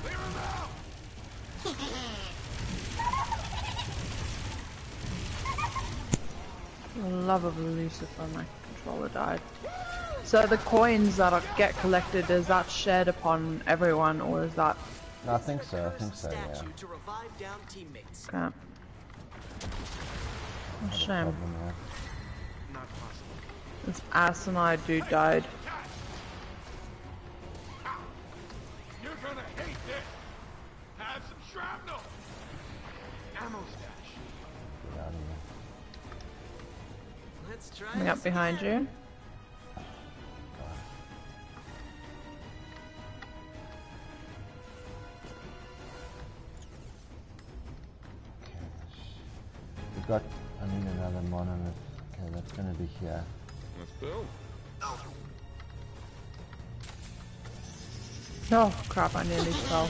Clear him out! love of Lucifer, my controller died. So the coins that get collected, is that shared upon everyone, or is that... I think so, yeah. Okay. Shame. Not possible. This asinine dude died. You're gonna hate this. Have some shrapnel. Ammo stash. Let's try Coming up behind you. We've got, I need another monolith. Okay, that's gonna be here. Let's build. Oh crap, I nearly fell.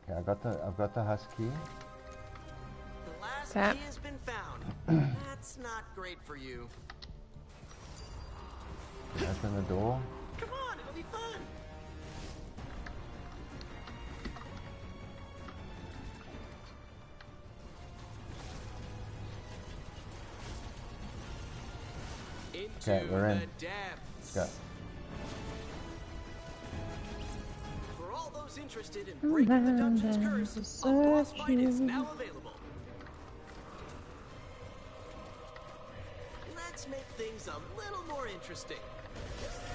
Okay, I've got the husky. The last Tap. key has been found. That's not great for you. Open the door. Come on, it'll be fun. Okay, we're in. Depths. Let's go. For all those interested in breaking the dungeon's curse, a boss fight is now available. Let's make things a little more interesting.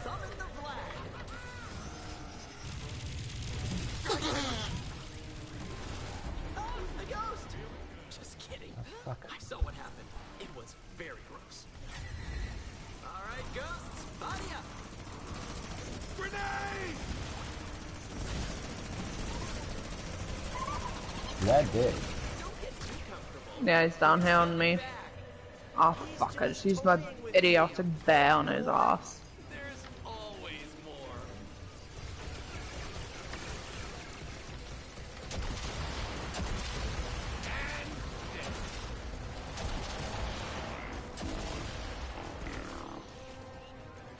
Summon the flag. Oh, a ghost! Just kidding. Fuck. I saw what happened. It was very gross. All right, ghosts, body up. Grenade! That did. Don't get too comfortable. Yeah, he's down here on me. Oh fuck, I just used my idiotic bear on his ass. There's always more.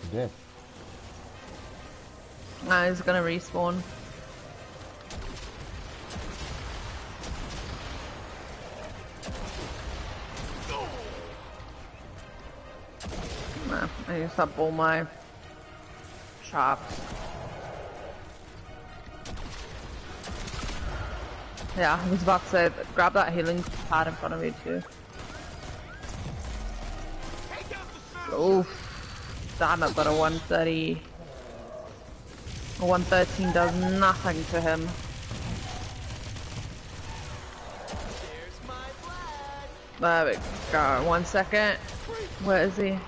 He did. Nah, he's gonna respawn. Nah, I used up all my chops. Yeah, I was about to say, grab that healing pad in front of me too. Oof. Damn it, but a 130... A 113 does nothing to him. There's my flag. There we go. 1 second. Where is he?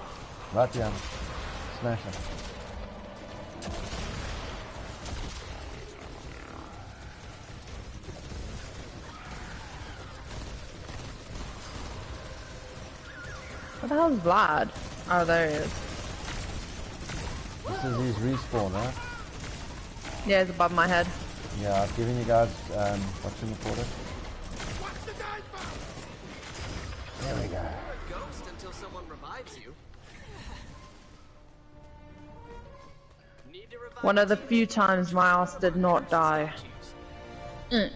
Right behind. Smash him. What the hell is Vlad? Oh, there he is. This is his respawn, huh? Yeah, he's above my head. Yeah, I've given you guys what's in the quarter. There we go. You're a ghost until someone revives you. Need to revive One of the you? few times my ass did not die. GG.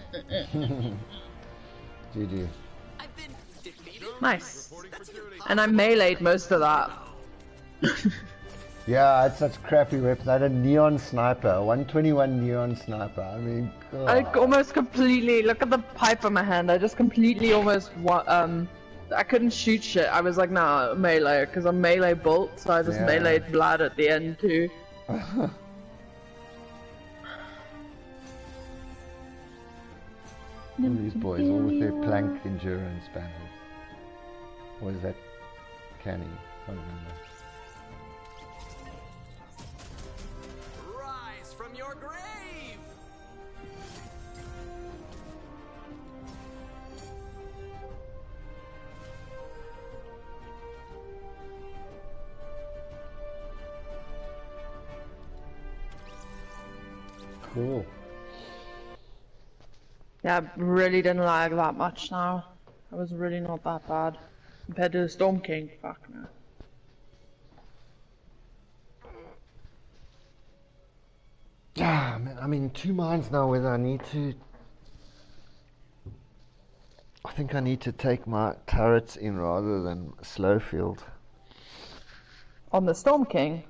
I've been defeated. Nice. And I meleeed most of that. Yeah, I had such crappy weapons. I had a neon sniper, 121 neon sniper. I mean, God. I almost completely, look at the pipe on my hand, I just completely almost, I couldn't shoot shit. I was like, nah, melee, because I'm melee bolt, so I just Yeah. meleeed Vlad at the end too. All these boys, all with their plank endurance bandits. What is that? Canny? I don't remember. Rise from your grave. Cool. Yeah, I really didn't lag that much now. I was really not that bad. Compared to the Storm King, fuck no. I'm in two minds now whether I need to. I think I need to take my turrets in rather than Slowfield. On the Storm King?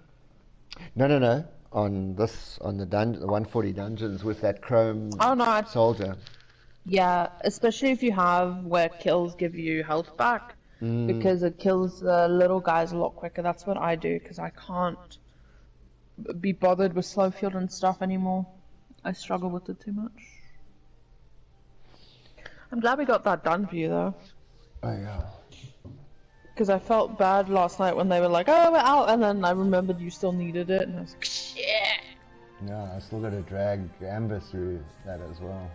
No. On the 140 dungeons with that chrome soldier. Yeah, especially if you have where kills give you health back, because it kills the little guys a lot quicker. That's what I do, because I can't be bothered with Slowfield and stuff anymore. I struggle with it too much. I'm glad we got that done for you, though. Oh, yeah. Because I felt bad last night when they were like, oh, we're out, and then I remembered you still needed it, and I was like, shit! Yeah, I still got to drag Amber through that as well.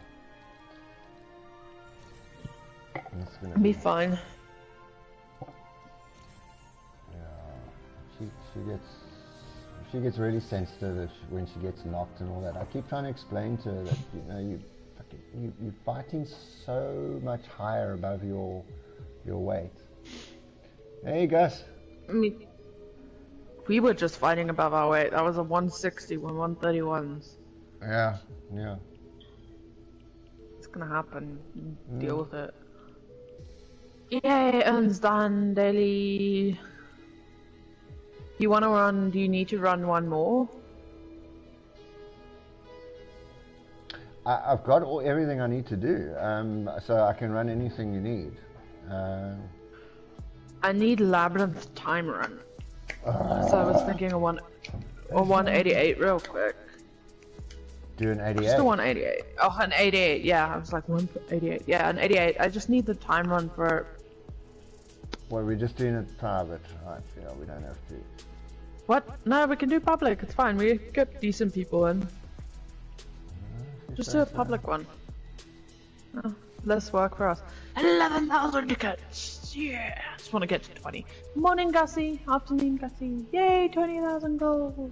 It's gonna be fine. Yeah, she gets really sensitive when she gets knocked and all that. I keep trying to explain to her that you're fighting so much higher above your weight. There you go. I mean, we were just fighting above our weight. That was a 160 when 131s. Yeah. It's gonna happen. Deal with it. Yay, Ern's done. Daily. You wanna run? Do you need to run one more? I've got everything I need to do, so I can run anything you need. I need Labyrinth time run. So I was thinking of 188 real quick. Do an 88? Just a 188. Oh, an 88, yeah. I was like 188. Yeah, an 88. I just need the time run for it. Well, we're just doing it private, right? Yeah, we don't have to. What? No, we can do public. It's fine. We get decent people in. Just do a public one. Oh, less work for us. 11,000 tickets! Yeah! Just want to get to 20. Morning, Gussie. Afternoon, Gussie. Yay! 20,000 gold.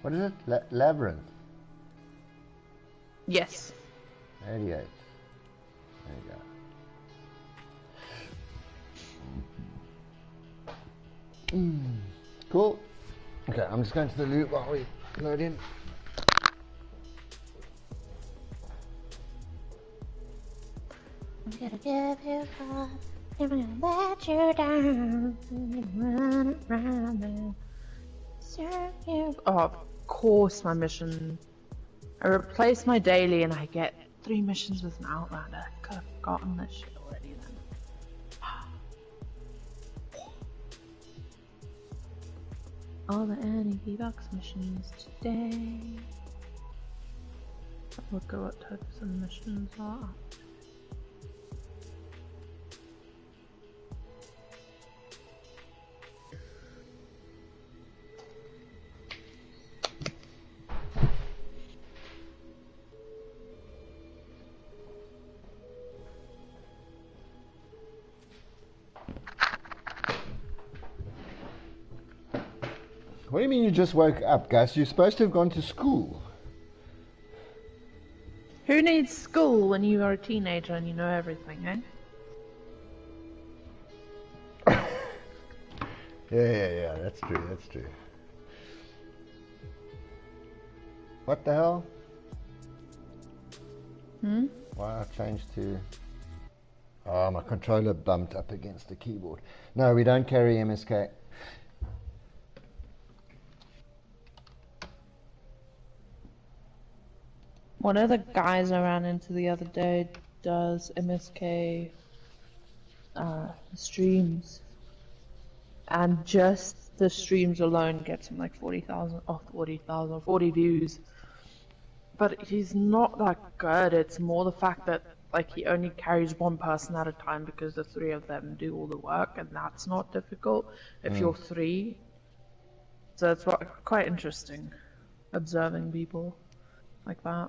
What is it? Labyrinth? Yes. 88. There you go. Cool. Okay, I'm just going to the loot while we load in. I'm gonna give you love, I'm gonna let you down, run around and serve you. Oh, of course my mission. I replace my daily and I get 3 missions with an Outlander. I could have gotten this shit already then. All the anti-V-Bucks missions today. Look at what types of missions are. What do you mean you just woke up, Gus? You're supposed to have gone to school. Who needs school when you are a teenager and you know everything, eh? Yeah, that's true. What the hell? Why I changed to... Oh, my controller bumped up against the keyboard. No, we don't carry MSK. One of the guys I ran into the other day does MSK streams, and just the streams alone gets him like 40,000, 40 views. But he's not that good. It's more the fact that like he only carries one person at a time because the 3 of them do all the work, and that's not difficult if you're 3. So it's quite interesting observing people like that.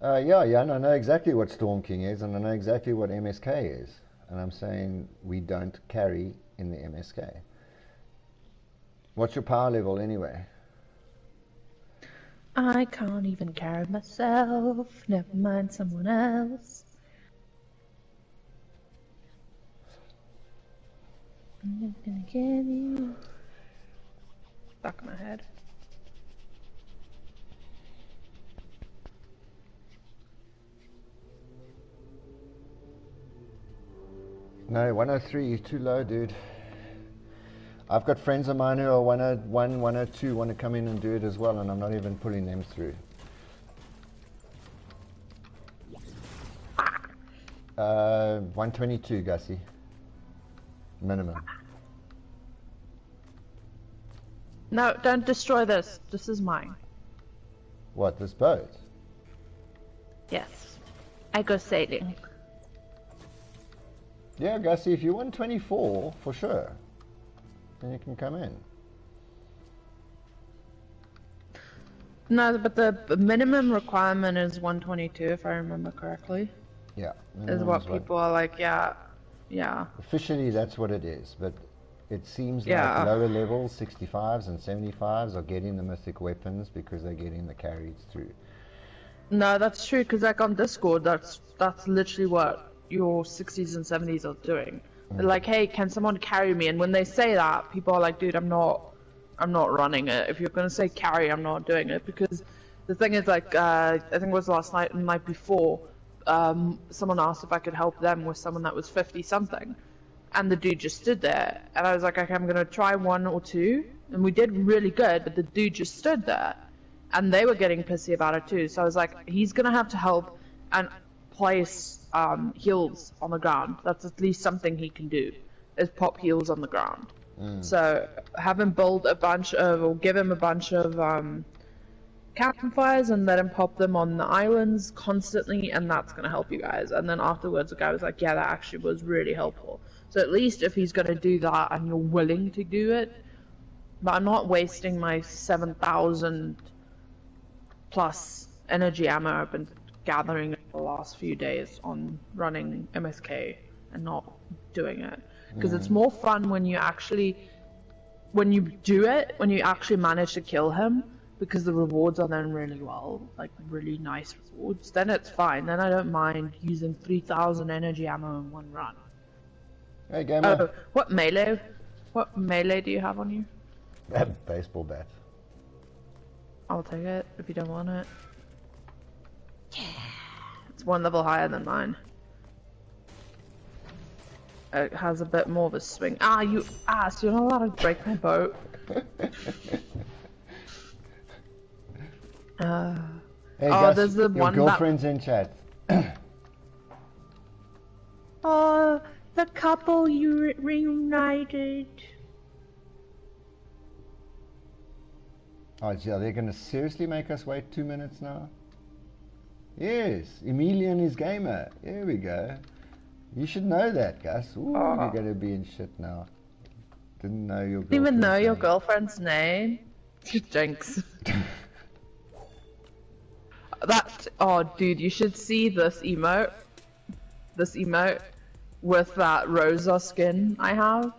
Yeah, and I know exactly what Storm King is, and I know exactly what MSK is. And I'm saying we don't carry in the MSK. What's your power level anyway? I can't even carry myself, never mind someone else. I'm just gonna give you. Stuck in my head. No, 103 is too low, dude. I've got friends of mine who are 101, 102, want to come in and do it as well, and I'm not even pulling them through. 122, Gussie. Minimum. No, don't destroy this. This is mine. What, this boat? Yes. I go sailing. Yeah, Gussie, if you want 24, for sure, then you can come in. No, but the minimum requirement is 122, if I remember correctly. Yeah. Is what people are like, yeah. Officially, that's what it is, but it seems Yeah. like lower levels, 65s and 75s, are getting the mythic weapons because they're getting the carries through. No, that's true, because like on Discord, that's literally what your 60s and 70s are doing. They're like, hey, can someone carry me? And when they say that, people are like, dude, I'm not running it. If you're gonna say carry, I'm not doing it, because the thing is, like, I think it was last night and the night before, someone asked if I could help them with someone that was 50 something, and the dude just stood there, and I was like, okay, I'm gonna try 1 or 2, and we did really good, but the dude just stood there, and they were getting pissy about it too. So I was like, he's gonna have to help and place heals on the ground. That's at least something he can do, is pop heals on the ground. So have him build a bunch of, or give him a bunch of campfires and let him pop them on the islands constantly, and that's going to help you guys. And then afterwards the guy was like, yeah, that actually was really helpful. So at least if he's going to do that and you're willing to do it, but I'm not wasting my 7,000 plus energy ammo I've been gathering the last few days on running MSK and not doing it, because it's more fun when you actually do it, when you actually manage to kill him, because the rewards are then really really nice rewards. Then it's fine, then I don't mind using 3,000 energy ammo in one run. Hey, gamer. Oh, what melee do you have on you? That baseball bat. I'll take it if you don't want it. It's 1 level higher than mine. It has a bit more of a swing. Ah, you ass! You're not allowed to break my boat. Hey, oh, Gus, there's the your one girlfriend's in chat. Oh, the couple you reunited. Oh, gee, are they going to seriously make us wait 2 minutes now? Yes, Emilian is gamer. There we go. You should know that, Gus. Ooh, you're going to be in shit now. Didn't know your girlfriend's Didn't even know your name. girlfriend's name. Jinx. Oh, dude, you should see this emote. This emote with that Rosa skin I have.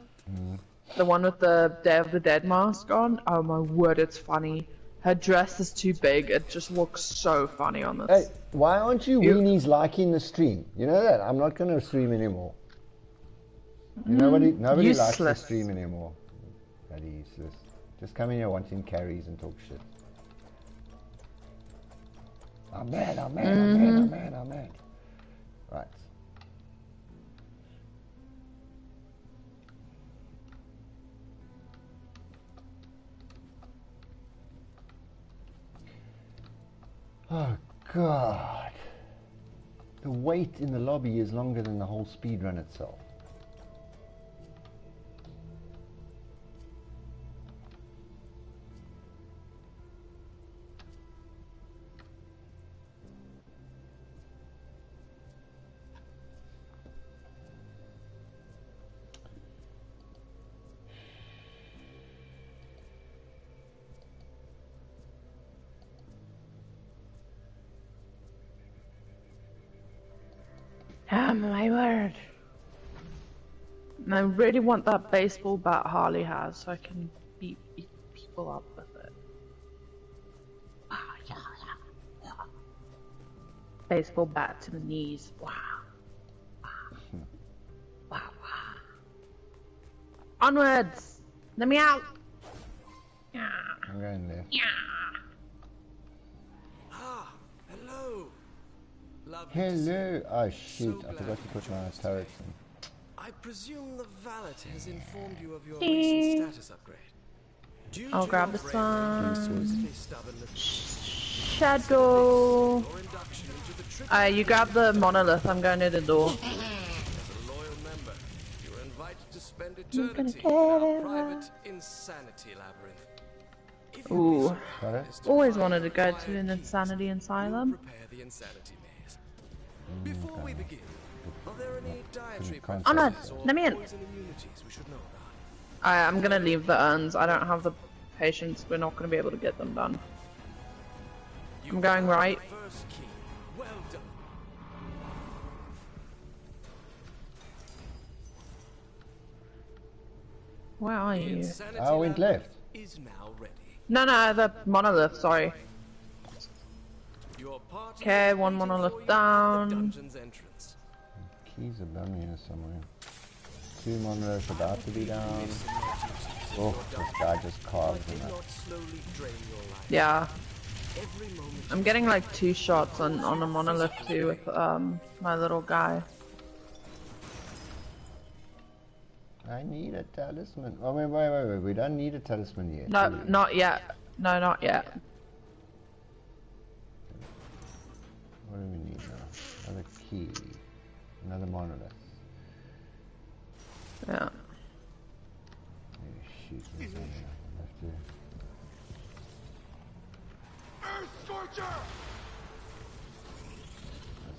The one with the Day of the Dead mask on. Oh my word, it's funny. Her dress is too big. It just looks so funny on this. Hey, why aren't you weenies liking the stream? You know that? I'm not going to stream anymore. Nobody likes the stream anymore. Bloody useless. Just come in here wanting carries and talk shit. I'm mad. Right. Oh God. The wait in the lobby is longer than the whole speedrun itself. Oh my word. And I really want that baseball bat Harley has so I can beat people up with it. Baseball bat to the knees. Wow. Onwards! Let me out! Yeah. I'm going left. Yeah. Ah, hello. Lovely to see Hello. you. Oh shoot! So I glad forgot to you put my chose turrets in. I presume the valet has informed you of your recent status upgrade. Due I'll to grab your this bravery, one. exquisitely stubbornness, Shadow. your induction into the triple You grab the monolith. I'm going to the door. As a loyal member, you are invited to spend gonna eternity get in our it private insanity labyrinth. If you'd be Ooh. so Sorry? kind as to Always find wanted to the go required to an keys, insanity we'll asylum. prepare the insanity maze. Before we begin, are there any dietary Can't Oh no, preferences or let me in. poison immunities we should know about? I'm gonna leave the urns. I don't have the patience. We're not gonna be able to get them done. You I'm going found right. the first key. Well done. Where are The you? insanity I went labyrinth left. is now ready. No, the monolith. Sorry. Your party Okay, is one waiting monolith for you at down. the dungeon's entrance. Keys are down here somewhere. 2 monoliths about to be down. Oh, this guy just carved Do him up. not slowly drain your life. Yeah. Every moment I'm getting like 2 shots on a monolith too with my little guy. I need a talisman. Oh wait. We don't need a talisman yet. No, do we? not yet. No, not yet. What do we need now? Another key. Another monolith. Yeah. Maybe shoot me there. I have to. Earth Scorcher!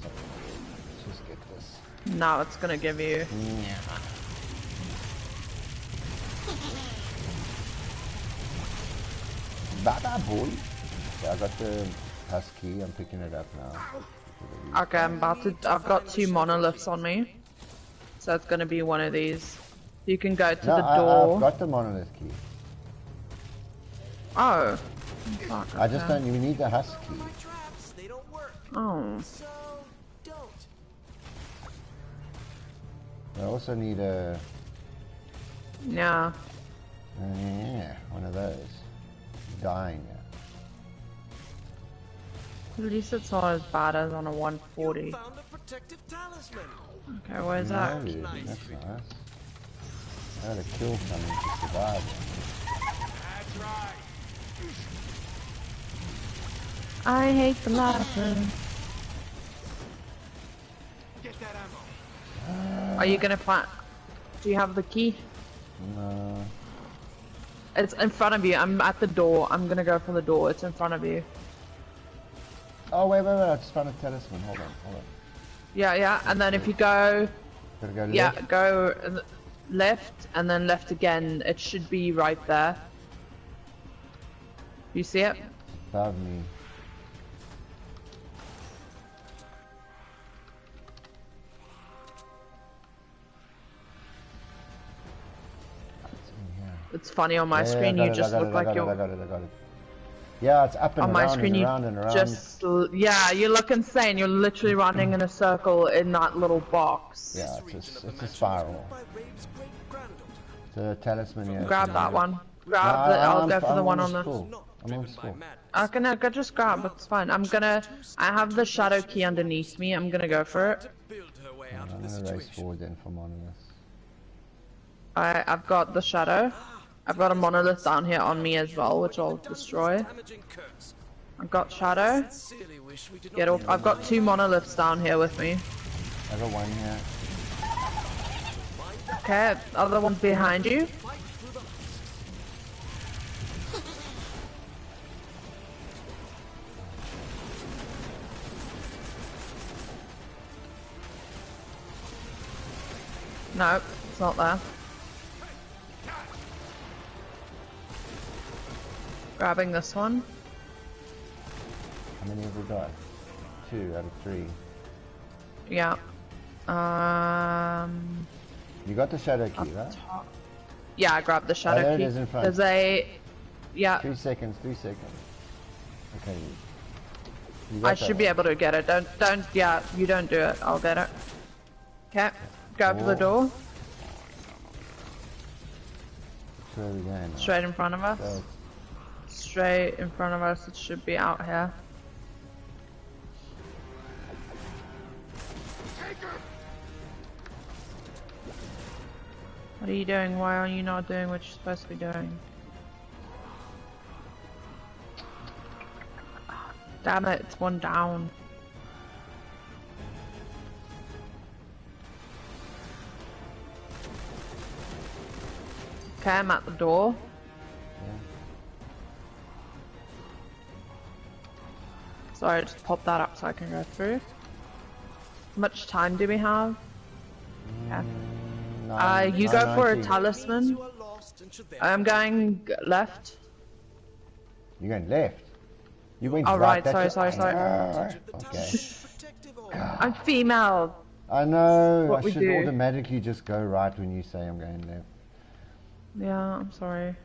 Let's just get this. Now it's gonna give you. Bada boy. Okay, I got the husky. I'm picking it up now. Okay, I've got 2 monoliths on me. So it's gonna be one of these. You can go to No, the door. I've got the monolith key. Oh. Fuck, I just okay. don't. You need the husky. my traps, they don't work. Oh. So don't. I also need a. Yeah. Yeah, one of those. Dying. At least it's not as bad as on a 140. Found a protective talisman. Okay, where's that? No, that's nice. I had to kill something to survive. That's right. I hate the labyrinth. Get that ammo. Are you gonna find? Do you have the key? No. It's in front of you. I'm at the door. I'm gonna go for the door. It's in front of you. Oh wait. I just found a talisman. Hold on. Yeah. And then if you go, Gotta go left. yeah, go left and then left again. It should be right there. You see it? Above me. It's in here. It's funny on my Yeah, screen. I You got it, just I got look it, like I you're. got it. Yeah, it's up and On my around screen, and you around and around. just yeah, you look insane. You're literally running in a circle in that little box. Yeah, This region of the it's a mansion was spiral. built by Rave's great-granddaughter. The talisman, yeah. Grab that one. No, Grab the. I'll I'm- go for the I'm one on on the. full. Not I'm driven on by full. madness. I can go just grab. It's fine. I have the shadow key underneath me. I'm gonna go for it. To build her way out I'm of the gonna race situation. forward then for monolith. I've got the shadow. I've got a monolith down here on me as well, which I'll destroy. Damaging curse. I've got shadow. Sincerely wish we did Get not off. I've got 2 monoliths down here with me. I got one here. Okay, other one's behind you. fight through the husks. No, it's not there. Grabbing this one. How many have we got? 2 out of 3. Yeah. You got the shadow key, right? Yeah, I grabbed the shadow there it key. is in front. There's a. Yeah, 3 seconds. Okay. You got I that should be one. able to get it. Don't. Yeah, you don't do it. I'll get it. Okay. Go up to the door. Where are we going? Straight in front of us. So, Straight in front of us. It should be out here. What are you doing? Why are you not doing what you're supposed to be doing? Damn it, it's one down. Okay, I'm at the door. Sorry, just pop that up so I can go through. How much time do we have? Yeah. You go for a talisman. I'm going left. You're going left? You went right, right. sorry. Okay. I'm female. I know, What I we should do. automatically just go right when you say I'm going left. Yeah, I'm sorry.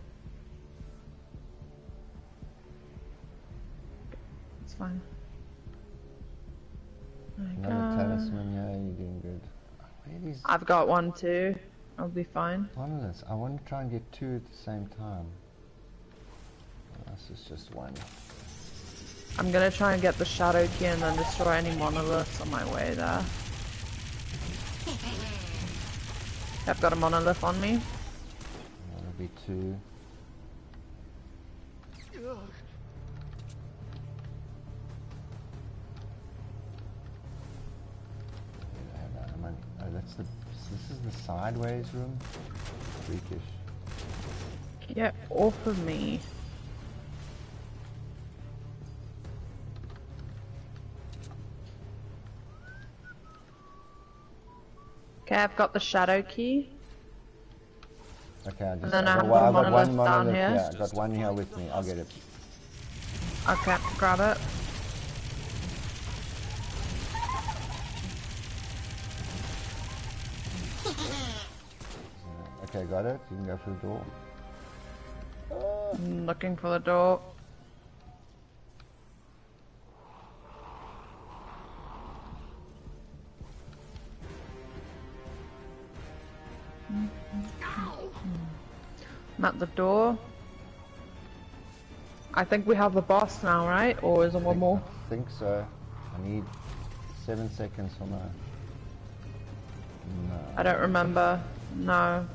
It's fine. Another talisman, yeah, you're doing good. I've got one too. I'll be fine. Monoliths. I want to try and get two at the same time. This is just one. I'm gonna try and get the shadow key and then destroy any monoliths on my way there. I've got a monolith on me. That'll be two. Oh, this is the sideways room. Freakish. Get off of me. Okay, I've got the shadow key. Okay, I And then I got have one, a I've got monolith one down monolith. here. Yeah, I got one here with me. I'll get it. Okay, grab it. Okay, got it. You can go through the door. I'm looking for the door. I'm at the door. I think we have the boss now, right? Or is there one more? I think so. I need 7 seconds for my... No. I don't remember. No.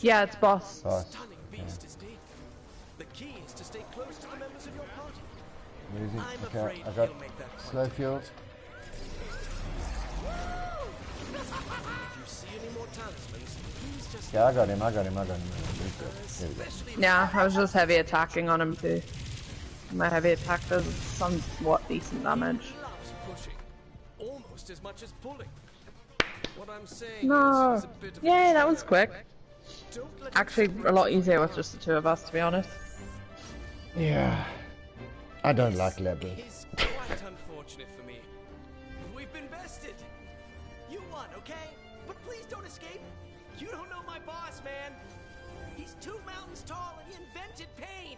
Yeah, it's boss. Stunning beast, isn't he? The key is to stay close to the members of your party. I'm Okay, afraid I got he'll make that slow fuel. If you see any more talismans, please just... Yeah, I got him. There we go. Yeah, I was just heavy attacking on him too. My heavy attack does somewhat decent damage. Loves pushing, almost as much as pulling. What I'm saying No. is a bit of a Yay, that was quick. Don't let Actually, a lot easier with just the two of us, to be honest. Yeah. I don't like labyrinth. It's quite unfortunate for me. We've been bested. You won, okay? But please don't escape. You don't know my boss, man. He's 2 mountains tall and he invented pain.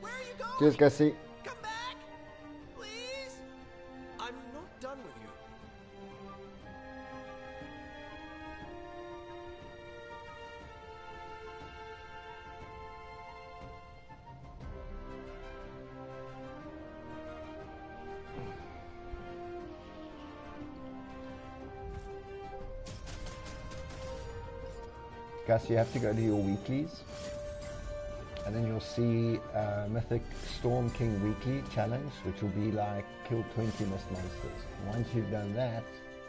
Where are you going? Cheers, Gussie. Come back, please. I'm not done with you. Gus, you have to go to your weeklies, and then you'll see Mythic Storm King Weekly Challenge, which will be like kill 20 mist monsters. Once you've done that,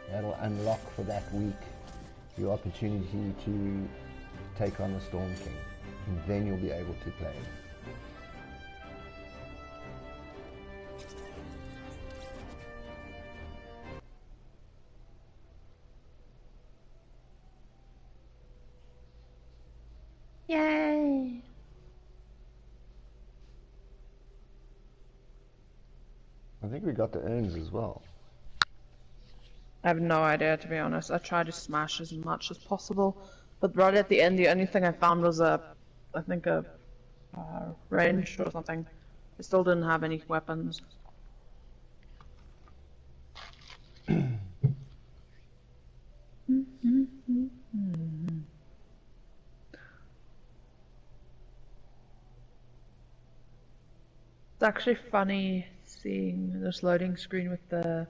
that'll unlock for that week your opportunity to take on the Storm King, and then you'll be able to play. Yay! I think we got the urns as well. I have no idea, to be honest. I tried to smash as much as possible, but right at the end, the only thing I found was I think a range or something. I still didn't have any weapons. actually funny seeing this loading screen with the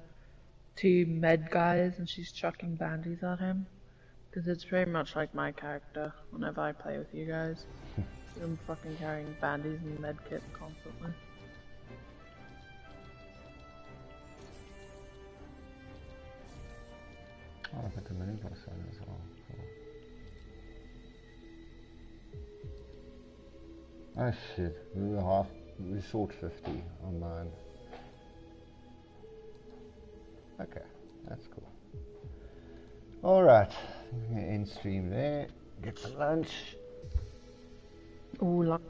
two med guys and she's chucking bandies at him. Because it's very much like my character whenever I play with you guys. I'm fucking carrying bandies and med kit constantly. Oh, I think a mini boss on as well. Cool. Oh shit, we sold 50 on mine. Okay, that's cool. Alright, end stream there, get some lunch. Ooh, lunch